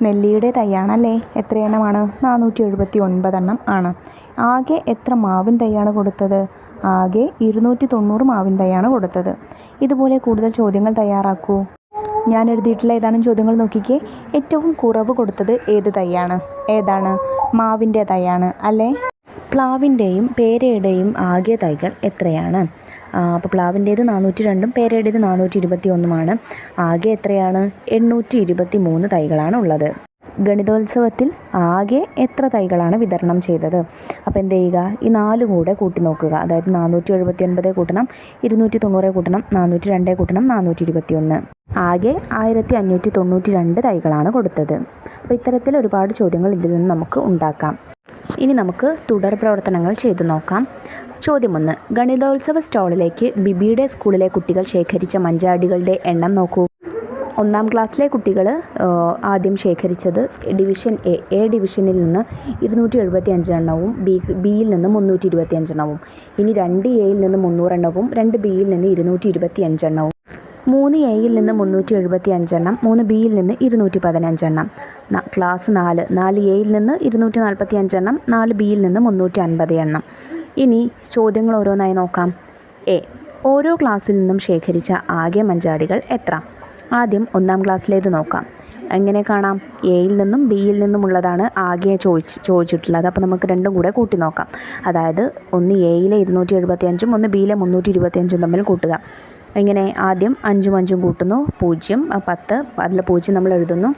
നെല്ലിയുടെ തൈയാണല്ലേ. എത്ര എണ്ണമാണ്? 479 എണ്ണം ആണ്. ആകെ എത്ര മാവിൻ തൈയാണ് കൊടുത്തത്? ആകെ 290 മാവിൻ തൈയാണ് കൊടുത്തത്. ഇതുപോലെ കൂടുതൽ ചോദ്യങ്ങൾ തയ്യാറാക്കൂ. ഞാൻ എഴുതിയിട്ടുള്ള ഏതാനും ചോദ്യങ്ങൾ നോക്കിക്കേ. ഏറ്റവും കുറവ് കൊടുത്തത് ഏത് തൈയാണ്? ഏതാണ്? മാവിൻ്റെ തൈയാണ് അല്ലേ. പ്ലാവിൻ്റെയും പേരയുടെയും ആകെ തൈകൾ എത്രയാണ്? അപ്പോൾ പ്ലാവിൻ്റേത് 402ഉം പേരയുടേത് 421ഉമാണ്. ആകെ എത്രയാണ്? 823 തൈകളാണ് ഉള്ളത്. ഗണിതോത്സവത്തിൽ ആകെ എത്ര തൈകളാണ് വിതരണം ചെയ്തത്? അപ്പോൾ എന്ത് ചെയ്യുക? ഈ 4 കൂടെ കൂട്ടി നോക്കുക. അതായത് 479 കൂട്ടണം 290 കൂട്ടണം 402 കൂട്ടണം 421, ആകെ 1592 തൈകളാണ് കൊടുത്തത്. അപ്പോൾ ഇത്തരത്തിൽ ഒരുപാട് ചോദ്യങ്ങൾ ഇതിൽ നിന്ന് നമുക്ക് ഉണ്ടാക്കാം. ഇനി നമുക്ക് തുടർ പ്രവർത്തനങ്ങൾ ചെയ്തു നോക്കാം. ചോദ്യം 1. ഗണിതോത്സവ സ്റ്റോളിലേക്ക് ബിബിയുടെ സ്കൂളിലെ കുട്ടികൾ ശേഖരിച്ച മഞ്ചാടികളുടെ എണ്ണം നോക്കൂ. ഒന്നാം ക്ലാസ്സിലെ കുട്ടികൾ ആദ്യം ശേഖരിച്ചത് ഡിവിഷൻ എ ഡിവിഷനിൽ നിന്ന് 275 എണ്ണവും ബിയിൽ നിന്ന് 325 എണ്ണവും. ഇനി 2Aയിൽ നിന്ന് 300 എണ്ണവും 2Bയിൽ നിന്ന് 225 എണ്ണവും. 3Aയിൽ നിന്ന് 375 എണ്ണം, 3Bയിൽ നിന്ന് 215 എണ്ണം. ക്ലാസ് 4Aയിൽ നിന്ന് 245 എണ്ണം, 4Bയിൽ നിന്ന് 350 എണ്ണം. ഇനി ചോദ്യങ്ങൾ ഓരോന്നായി നോക്കാം. എ. ഓരോ ക്ലാസ്സിൽ നിന്നും ശേഖരിച്ച ആകെ മഞ്ചാടികൾ എത്ര? ആദ്യം ഒന്നാം ക്ലാസ്സിലേത് നോക്കാം. എങ്ങനെ കാണാം? എയിൽ നിന്നും ബിയിൽ നിന്നുമുള്ളതാണ് ആകെ ചോദിച്ചിട്ടുള്ളത്. അപ്പോൾ നമുക്ക് രണ്ടും കൂടെ കൂട്ടി നോക്കാം. അതായത് ഒന്ന് എയിലെ 275ഉം ഒന്ന് ബിയിലെ 325ഉം തമ്മിൽ കൂട്ടുക. ഇങ്ങനെ ആദ്യം 5ഉം 5ഉം കൂട്ടുന്നു 0 10 അതിൽ 0 നമ്മൾ എഴുതുന്നു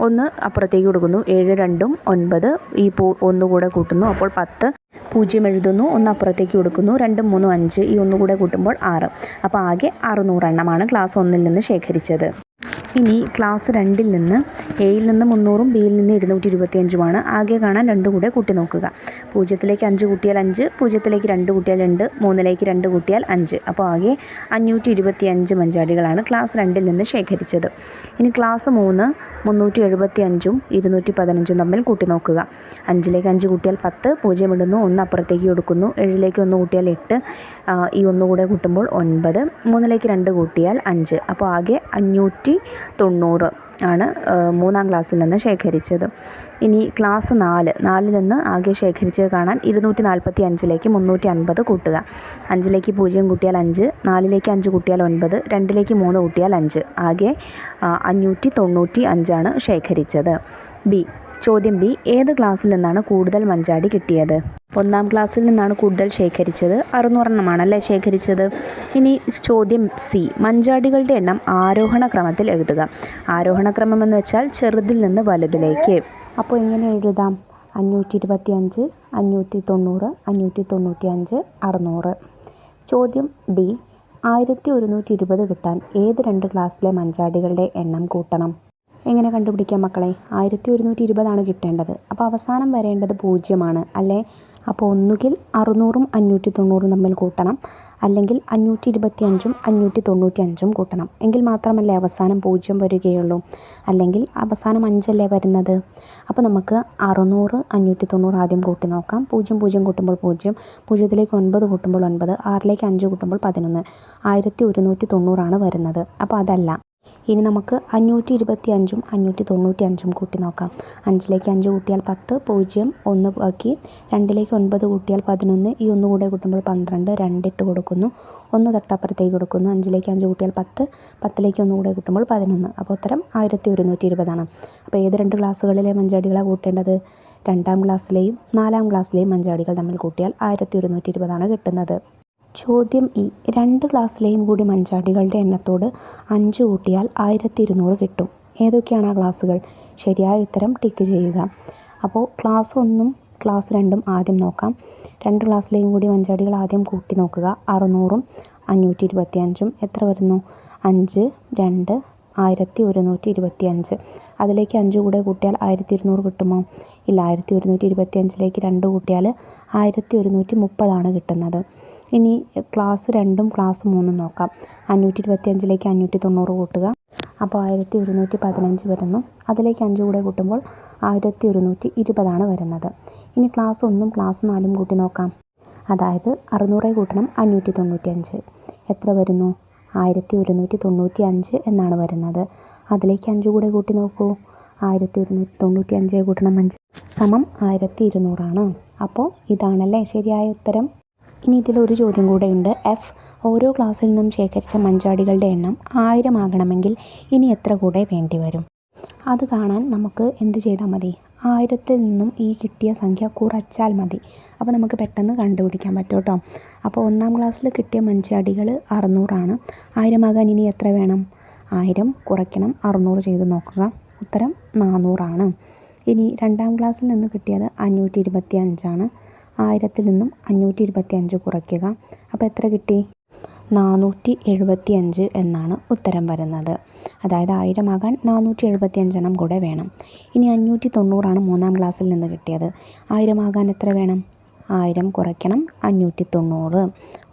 1 അപ്പുറത്തേക്ക് കൊടുക്കുന്നു 7 2ഉം 9 ഈ 1 കൂടെ കൂട്ടുന്നു അപ്പോൾ 10 0 എഴുതുന്നു 1 അപ്പുറത്തേക്ക് കൊടുക്കുന്നു 2 3 5 ഈ 1 കൂടെ കൂട്ടുമ്പോൾ 6 അപ്പോൾ ആകെ 600 എണ്ണമാണ് ക്ലാസ് 1-ൽ നിന്ന് ശേഖരിച്ചത്. ഇനി ക്ലാസ് 2-ൽ നിന്ന് എയിൽ നിന്ന് 300ഉം ബിയിൽ നിന്ന് 225ഉമാണ്. ആകെ കാണാൻ 2 കൂടെ കൂട്ടി നോക്കുക. 0-ലേക്ക് 5 കൂട്ടിയാൽ 5, 0-ലേക്ക് 2 കൂട്ടിയാൽ 2, 3-ലേക്ക് 2 കൂട്ടിയാൽ 5. അപ്പോൾ ആകെ 525 മഞ്ചാടികളാണ് ക്ലാസ് 2-ൽ നിന്ന് ശേഖരിച്ചത്. ഇനി ക്ലാസ് 3 375ഉം 215ഉം തമ്മിൽ കൂട്ടി നോക്കുക. 5-ലേക്ക് 5 കൂട്ടിയാൽ 10, 0 ഇടുന്നു 1 അപ്പുറത്തേക്ക് കൊടുക്കുന്നു 7-ലേക്ക് 1 കൂട്ടിയാൽ 8, ഈ 1 കൂടെ കൂട്ടുമ്പോൾ 9, 3-ലേക്ക് 2 കൂട്ടിയാൽ 5. അപ്പോൾ ആകെ 590 ആണ് 3-ാം ക്ലാസ്സിൽ നിന്ന് ശേഖരിച്ചത്. ഇനി ക്ലാസ് 4-ൽ നിന്ന് ആകെ ശേഖരിച്ചത് കാണാൻ 245-ലേക്ക് 350 കൂട്ടുക. 5-ലേക്ക് 0 കൂട്ടിയാൽ 5, 4-ലേക്ക് 5 കൂട്ടിയാൽ 9, 2-ലേക്ക് 3 കൂട്ടിയാൽ 5. ആകെ 595 ആണ് ശേഖരിച്ചത്. ചോദ്യം ബി. ഏത് ക്ലാസ്സിൽ നിന്നാണ് കൂടുതൽ മഞ്ചാടി കിട്ടിയത്? 1-ാം ക്ലാസ്സിൽ നിന്നാണ് കൂടുതൽ ശേഖരിച്ചത്. 600 എണ്ണമാണല്ലേ ശേഖരിച്ചത്. ഇനി ചോദ്യം സി. മഞ്ചാടികളുടെ എണ്ണം ആരോഹണ ക്രമത്തിൽ എഴുതുക. ആരോഹണ ക്രമം എന്ന് വെച്ചാൽ ചെറുതിൽ നിന്ന് വലുതിലേക്ക്. അപ്പോൾ എങ്ങനെ എഴുതാം? 525, 590, 595, 600. ചോദ്യം ഡി. 1120 കിട്ടാൻ ഏത് 2 ക്ലാസ്സിലെ മഞ്ചാടികളുടെ എണ്ണം കൂട്ടണം? എങ്ങനെ കണ്ടുപിടിക്കാം മക്കളെ? 1120 ആണ് കിട്ടേണ്ടത്. അപ്പോൾ അവസാനം വരേണ്ടത് 0 അല്ലേ? അപ്പോൾ ഒന്നുകിൽ 600ഉം 590ഉം തമ്മിൽ കൂട്ടണം, അല്ലെങ്കിൽ 525ഉം 595ഉം കൂട്ടണം. എങ്കിൽ മാത്രമല്ലേ അവസാനം 0 വരികയുള്ളൂ. അല്ലെങ്കിൽ അവസാനം 5 അല്ലേ വരുന്നത്. അപ്പോൾ നമുക്ക് 600 590 ആദ്യം കൂട്ടി നോക്കാം. 0 0 കൂട്ടുമ്പോൾ 0, 0-ലേക്ക് 9 കൂട്ടുമ്പോൾ 9, 6-ലേക്ക് 5 കൂട്ടുമ്പോൾ 11, 1190 ആണ് വരുന്നത്. അപ്പോൾ അതല്ല. ഇനി നമുക്ക് 525ഉം 595ഉം കൂട്ടി നോക്കാം. 5-ലേക്ക് 5 കൂട്ടിയാൽ 10, 0 1 ബാക്കി, 2-ലേക്ക് 9 കൂട്ടിയാൽ 11, ഈ 1 കൂടെ കൂട്ടുമ്പോൾ 12, 2 ഇട്ട് കൊടുക്കുന്നു, 1 തൊട്ടപ്പുറത്തേക്ക് കൊടുക്കുന്നു. 5-ലേക്ക് 5 കൂട്ടിയാൽ 10, 10-ലേക്ക് 1 കൂടെ കൂട്ടുമ്പോൾ 11. അപ്പോൾ ഉത്തരം 1120 ആണ്. അപ്പോൾ ഏത് 2 ക്ലാസ്സുകളിലെ മഞ്ചാടികളാണ് കൂട്ടേണ്ടത്? 2-ാം ക്ലാസ്സിലെയും 4-ാം ക്ലാസ്സിലെയും മഞ്ചാടികൾ തമ്മിൽ കൂട്ടിയാൽ 1120 ആണ് കിട്ടുന്നത്. ചോദ്യം ഇ. 2 ക്ലാസ്സിലെയും കൂടി മഞ്ചാടികളുടെ എണ്ണത്തോട് 5 കൂട്ടിയാൽ 1200 കിട്ടും. ഏതൊക്കെയാണ് ആ ക്ലാസ്സുകൾ? ശരിയായ ഉത്തരം ടിക്ക് ചെയ്യുക. അപ്പോൾ ക്ലാസ് 1ഉം ക്ലാസ് 2ഉം ആദ്യം നോക്കാം. 2 ക്ലാസ്സിലെയും കൂടി മഞ്ചാടികൾ ആദ്യം കൂട്ടി നോക്കുക. 600ഉം 525ഉം എത്ര വരുന്നു? 5 2 1125. അതിലേക്ക് 5 കൂടെ കൂട്ടിയാൽ 1200 കിട്ടുമോ? ഇല്ല. 1125ലേക്ക് 2 കൂട്ടിയാൽ 1130 ആണ് കിട്ടുന്നത്. ഇനി ക്ലാസ് 2ഉം ക്ലാസ് 3ഉം നോക്കാം. 525ലേക്ക് 590 കൂട്ടുക. അപ്പോൾ 1115 വരുന്നു. അതിലേക്ക് 5 കൂടെ കൂട്ടുമ്പോൾ 1120 ആണ് വരുന്നത്. ഇനി ക്ലാസ് 1ഉം ക്ലാസ് 4ഉം കൂട്ടി നോക്കാം. അതായത് 600 കൂട്ടണം 595. എത്ര വരുന്നു? 1195 എന്നാണ് വരുന്നത്. അതിലേക്ക് 5 കൂടെ കൂട്ടി നോക്കൂ. 1195 കൂട്ടണം 5 സമം 1200 ആണ്. അപ്പോൾ ഇതാണല്ലേ ശരിയായ ഉത്തരം. ഇനി ഇതിലൊരു ചോദ്യം കൂടെ ഉണ്ട്. എഫ്. ഓരോ ക്ലാസ്സിൽ നിന്നും ശേഖരിച്ച മഞ്ചാടികളുടെ എണ്ണം 1000 ആകണമെങ്കിൽ ഇനി എത്ര കൂടെ വേണ്ടി വരും? അത് കാണാൻ നമുക്ക് എന്ത് ചെയ്താൽ മതി? 1000-ൽ നിന്നും ഈ കിട്ടിയ സംഖ്യ കുറച്ചാൽ മതി. അപ്പോൾ നമുക്ക് പെട്ടെന്ന് കണ്ടുപിടിക്കാൻ പറ്റും കേട്ടോ. അപ്പോൾ 1-ാം ക്ലാസ്സിൽ കിട്ടിയ മഞ്ചാടികൾ 600 ആണ്. 1000 ആകാൻ ഇനി എത്ര വേണം? 1000 കുറയ്ക്കണം 600 ചെയ്ത് നോക്കുക. ഉത്തരം 400 ആണ്. ഇനി 2-ാം ക്ലാസ്സിൽ നിന്ന് കിട്ടിയത് 525 ആണ്. 1000-ൽ നിന്നും 525 കുറയ്ക്കുക. അപ്പോൾ എത്ര കിട്ടി? 475 എന്നാണ് ഉത്തരം വരുന്നത്. അതായത് 1000 ആകാൻ 475 എണ്ണം കൂടെ വേണം. ഇനി 590 ആണ് 3-ാം ക്ലാസ്സിൽ നിന്ന് കിട്ടിയത്. 1000 ആകാൻ എത്ര വേണം? 1000 കുറയ്ക്കണം 590.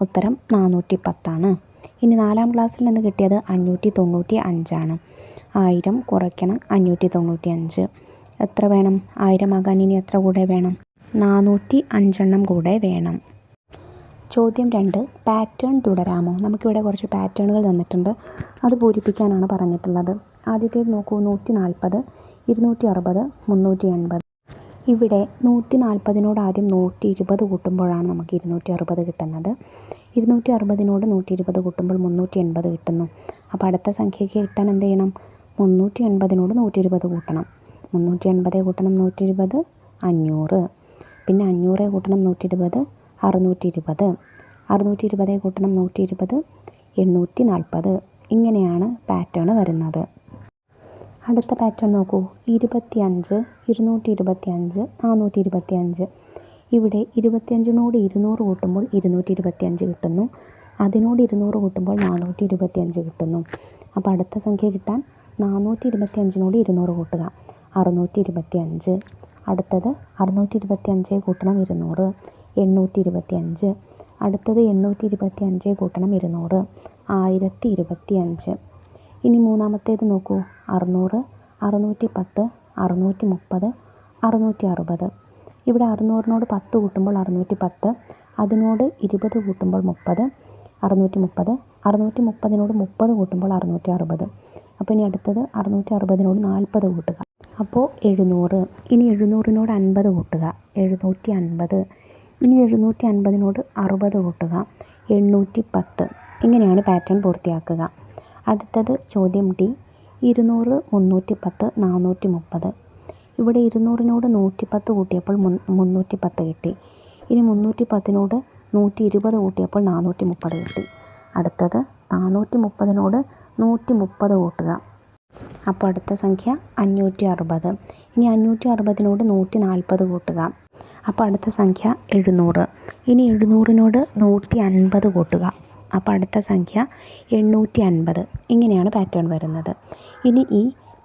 ഉത്തരം 410 ആണ്. ഇനി 4-ാം ക്ലാസ്സിൽ നിന്ന് കിട്ടിയത് 595 ആണ്. 1000 കുറയ്ക്കണം 595. എത്ര വേണം? 1000 ആകാൻ ഇനി എത്ര കൂടെ വേണം? 405 എണ്ണം കൂടെ വേണം. ചോദ്യം 2. പാറ്റേൺ തുടരാമോ? നമുക്കിവിടെ കുറച്ച് പാറ്റേണുകൾ തന്നിട്ടുണ്ട്. അത് പൂരിപ്പിക്കാനാണ് പറഞ്ഞിട്ടുള്ളത്. ആദ്യത്തേത് നോക്കൂ. 140, 260, 380. ഇവിടെ 140നോട് ആദ്യം 120 കൂട്ടുമ്പോഴാണ് നമുക്ക് 260 കിട്ടുന്നത്. 260നോട് 120 കൂട്ടുമ്പോൾ 380 കിട്ടുന്നു. അപ്പോൾ അടുത്ത സംഖ്യയ്ക്ക് കിട്ടാൻ എന്ത് ചെയ്യണം? 380നോട് 120 കൂട്ടണം. 380 കൂട്ടണം 120 500. പിന്നെ 500 കൂട്ടണം 120 620. 620 കൂട്ടണം 120 840. ഇങ്ങനെയാണ് പാറ്റേൺ വരുന്നത്. അടുത്ത പാറ്റേൺ നോക്കൂ. 25, 225, 425. ഇവിടെ 25നോട് 200 കൂട്ടുമ്പോൾ 225 കിട്ടുന്നു. അതിനോട് 200 കൂട്ടുമ്പോൾ 425 കിട്ടുന്നു. അപ്പോൾ അടുത്ത സംഖ്യ കിട്ടാൻ 425നോട് 200 കൂട്ടുക, 625. അടുത്തത് 625 കൂട്ടണം 200, 825. അടുത്തത് 825 കൂട്ടണം 200, 1025. ഇനി മൂന്നാമത്തേത് നോക്കൂ. 600, 610, 630, 660. ഇവിടെ 600നോട് 10 കൂട്ടുമ്പോൾ 610, അതിനോട് 20 കൂട്ടുമ്പോൾ 30, 630. 630നോട് 30 കൂട്ടുമ്പോൾ 660. അപ്പോൾ ഇനി അടുത്തത് 660നോട് 40 കൂട്ടുക, അപ്പോൾ 700. ഇനി 700നോട് 50 കൂട്ടുക, 750. ഇനി 750നോട് 60 കൂട്ടുക, 810. ഇങ്ങനെയാണ് പാറ്റേൺ പൂർത്തിയാക്കുക. അടുത്തത് ചോദ്യം D. 200, 310, 430. ഇവിടെ 200നോട് 110 കൂട്ടിയപ്പോൾ 310 കിട്ടി. ഇനി 310നോട് 120 കൂട്ടിയപ്പോൾ 430 കിട്ടി. അടുത്തത് 430നോട് 130 കൂട്ടുക, അപ്പോൾ അടുത്ത സംഖ്യ 560. ഇനി 560നോട് 140 കൂട്ടുക, അപ്പോൾ അടുത്ത സംഖ്യ 700. ഇനി 700നോട് 150 കൂട്ടുക, അപ്പോൾ അടുത്ത സംഖ്യ 850. ഇങ്ങനെയാണ് പാറ്റേൺ വരുന്നത്. ഇനി ഈ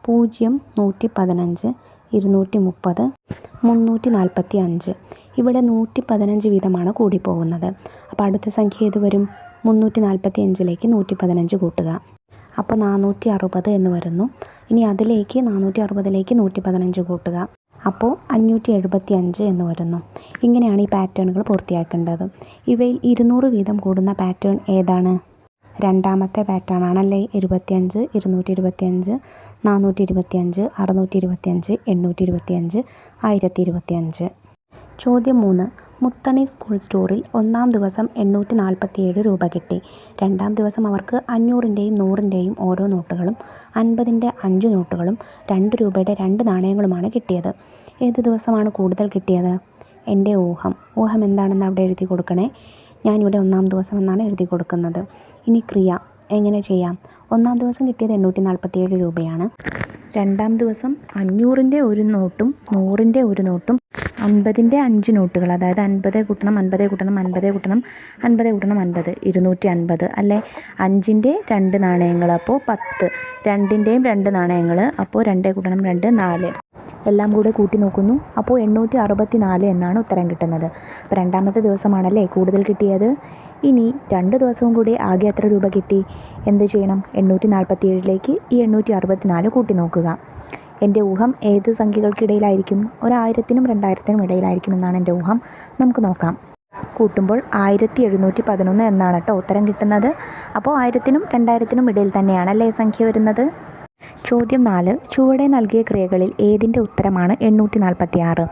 0, 115, 230, 345. ഇവിടെ 115 വീതമാണ് കൂടിപ്പോകുന്നത്. അപ്പോൾ അടുത്ത സംഖ്യ ഏത് വരും? 345ലേക്ക് 115 കൂട്ടുക, അപ്പോൾ 460 എന്ന് വരുന്നു. ഇനി അതിലേക്ക് 460ലേക്ക് 115 കൂട്ടുക, അപ്പോൾ 575 എന്ന് വരുന്നു. ഇങ്ങനെയാണ് ഈ പാറ്റേണുകൾ പൂർത്തിയാക്കേണ്ടത്. ഇവയിൽ 200 വീതം കൂടുന്ന പാറ്റേൺ ഏതാണ്? രണ്ടാമത്തെ പാറ്റേൺ ആണല്ലേ. 25, 225, 425, 625, 825, 1025. ചോദ്യം 3. മുത്തണി സ്കൂൾ സ്റ്റോറിൽ ഒന്നാം ദിവസം 847 രൂപ കിട്ടി. രണ്ടാം ദിവസം അവർക്ക് 500ൻ്റെയും 100ൻ്റെയും ഓരോ നോട്ടുകളും 50ൻ്റെ 5 നോട്ടുകളും 2 രൂപയുടെ 2 നാണയങ്ങളുമാണ് കിട്ടിയത്. ഏത് ദിവസമാണ് കൂടുതൽ കിട്ടിയത്? എൻ്റെ ഊഹം എന്താണെന്ന് അവിടെ എഴുതി കൊടുക്കണേ. ഞാനിവിടെ ഒന്നാം ദിവസം എന്നാണ് എഴുതി കൊടുക്കുന്നത്. ഇനി ക്രിയ എങ്ങനെ ചെയ്യാം? ഒന്നാം ദിവസം കിട്ടിയത് 847 രൂപയാണ്. രണ്ടാം ദിവസം 500ൻ്റെ ഒരു നോട്ടും 100ൻ്റെ ഒരു നോട്ടും 50ൻ്റെ 5 നോട്ടുകൾ, അതായത് 50 കൂട്ടണം 50 കൂട്ടണം 50 കൂട്ടണം 50 കൂട്ടണം 50, 250 അല്ലേ. 5ൻ്റെ 2 നാണയങ്ങൾ, അപ്പോൾ 10. 2ൻ്റെയും 2 നാണയങ്ങൾ, അപ്പോൾ 2 കൂട്ടണം 2, 4. എല്ലാം കൂടെ കൂട്ടി നോക്കുന്നു, അപ്പോൾ 864 എന്നാണ് ഉത്തരം കിട്ടുന്നത്. അപ്പോൾ രണ്ടാമത്തെ ദിവസമാണല്ലേ കൂടുതൽ കിട്ടിയത്. ഇനി 2 ദിവസവും കൂടി ആകെ എത്ര രൂപ കിട്ടി? എന്ത് ചെയ്യണം? 847ലേക്ക് ഈ 864 കൂട്ടി നോക്കുക. എൻ്റെ ഊഹം ഏത് സംഖ്യകൾക്കിടയിലായിരിക്കും? 1000നും 2000നും ഇടയിലായിരിക്കും എന്നാണ് എൻ്റെ ഊഹം. നമുക്ക് നോക്കാം. കൂട്ടുമ്പോൾ 1711 എന്നാണ് കേട്ടോ ഉത്തരം കിട്ടുന്നത്. അപ്പോൾ 1000നും 2000നും ഇടയിൽ തന്നെയാണല്ലേ സംഖ്യ വരുന്നത്. ചോദ്യം 4. ചുവടെ നൽകിയ ക്രിയകളിൽ ഏതിൻ്റെ ഉത്തരമാണ് 846?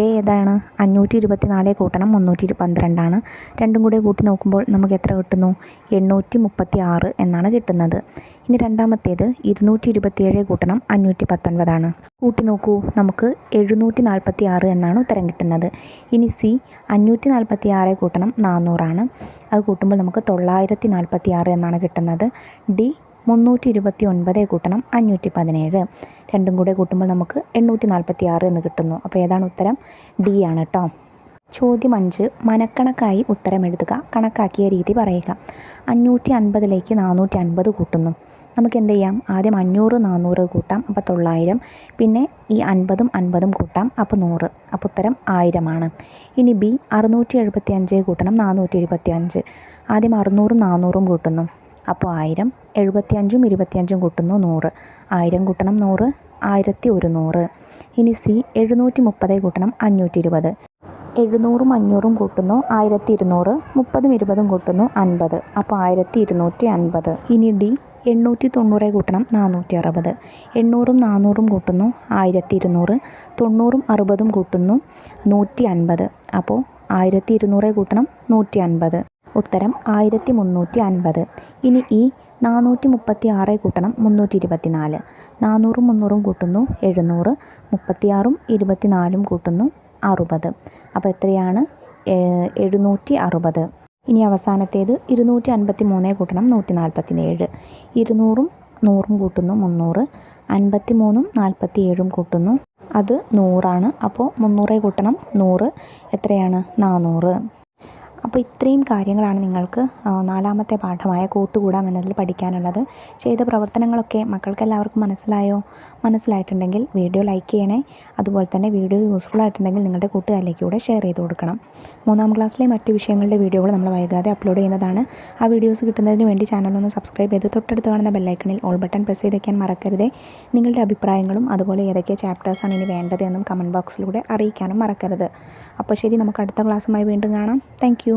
ഏതാണ്? 524 കൂട്ടണം 312 ആണ്. രണ്ടും കൂടെ കൂട്ടി നോക്കുമ്പോൾ നമുക്ക് എത്ര കിട്ടുന്നു? 836 എന്നാണ് കിട്ടുന്നത്. ഇനി രണ്ടാമത്തേത് 227 കൂട്ടണം 519 ആണ്. കൂട്ടി നോക്കൂ, നമുക്ക് 746 എന്നാണ് ഉത്തരം കിട്ടുന്നത്. ഇനി C 546 കൂട്ടണം 400 ആണ്. അത് കൂട്ടുമ്പോൾ നമുക്ക് 946 എന്നാണ് കിട്ടുന്നത്. D 329 കൂട്ടണം 517. രണ്ടും കൂടെ കൂട്ടുമ്പോൾ നമുക്ക് 846 എന്ന് കിട്ടുന്നു. അപ്പോൾ ഏതാണ് ഉത്തരം? D ആണ് കേട്ടോ. ചോദ്യം 5. മനക്കണക്കായി ഉത്തരം എഴുതുക. കണക്കാക്കിയ രീതി പറയുക. 550ലേക്ക് 450 കൂട്ടുന്നു. നമുക്ക് എന്ത് ചെയ്യാം? ആദ്യം 500, 400 കൂട്ടാം, അപ്പോൾ 900. പിന്നെ ഈ 50ഉം 50ഉം കൂട്ടാം, അപ്പോൾ 100. അപ്പോൾ ഉത്തരം 1000 ആണ്. ഇനി B 675 കൂട്ടണം 425. ആദ്യം 600ഉം 400ഉം കൂട്ടുന്നു, അപ്പോൾ 1000. 75ഉം 25ഉം കൂട്ടുന്നു 100. 1000 കൂട്ടണം 100, 1100. ഇനി C 730 കൂട്ടണം 520. 700ഉം 500ഉം കൂട്ടുന്നു 1200. 30ഉം 20ഉം കൂട്ടുന്നു 50, അപ്പോൾ 1250. ഇനി D 890 കൂട്ടണം 460. 800ഉം 400ഉം കൂട്ടുന്നു 1200. 90ഉം 60ഉം കൂട്ടുന്നു 150, അപ്പോൾ 1200 കൂട്ടണം 150. ഉത്തരം 1350. ഇനി ഈ 436 കൂട്ടണം 324. 400ഉം 300ഉം കൂട്ടുന്നു 700. 36ഉം 24ഉം കൂട്ടുന്നു 60. അപ്പോൾ എത്രയാണ്? 760. ഇനി അവസാനത്തേത് 253 കൂട്ടണം 147. 200ഉം 100ഉം കൂട്ടുന്നു 300. 53ഉം 47ഉം കൂട്ടുന്നു അത് 100 അപ്പോൾ 300 കൂട്ടണം 100 എത്രയാണ്? 400. അപ്പോൾ ഇത്രയും കാര്യങ്ങളാണ് നിങ്ങൾക്ക് നാലാമത്തെ പാഠമായ കൂട്ടുകൂടാം എന്നതിൽ പഠിക്കാനുള്ളത്. ചെയ്ത പ്രവർത്തനങ്ങളൊക്കെ മക്കൾക്കെല്ലാവർക്കും മനസ്സിലായോ? മനസ്സിലായിട്ടുണ്ടെങ്കിൽ വീഡിയോ ലൈക്ക് ചെയ്യണേ. അതുപോലെ തന്നെ വീഡിയോ യൂസ്ഫുൾ ആയിട്ടുണ്ടെങ്കിൽ നിങ്ങളുടെ കൂട്ടുകാരിലേക്ക് കൂടെ ഷെയർ ചെയ്ത് കൊടുക്കണം. 3ാം ക്ലാസ്സിലെ മറ്റ് വിഷയങ്ങളുടെ വീഡിയോകൾ നമ്മൾ വൈകാതെ അപ്ലോഡ് ചെയ്യുന്നതാണ്. ആ വീഡിയോസ് കിട്ടുന്നതിന് വേണ്ടി ചാനലൊന്ന് സബ്സ്ക്രൈബ് ചെയ്ത് തൊട്ടടുത്ത് കാണുന്ന ബെല്ലൈക്കണിൽ ഓൾ ബട്ടൺ പ്രസ് ചെയ്ത് വയ്ക്കാൻ മറക്കരുതേ. നിങ്ങളുടെ അഭിപ്രായങ്ങളും അതുപോലെ ഏതൊക്കെ ചാപ്റ്റേഴ്സാണ് ഇനി വേണ്ടത് എന്നും കമൻറ്റ് ബോക്സിലൂടെ അറിയിക്കാനും മറക്കരുത്. അപ്പോൾ ശരി, നമുക്ക് അടുത്ത ക്ലാസ്സുമായി വീണ്ടും കാണാം. Thank you.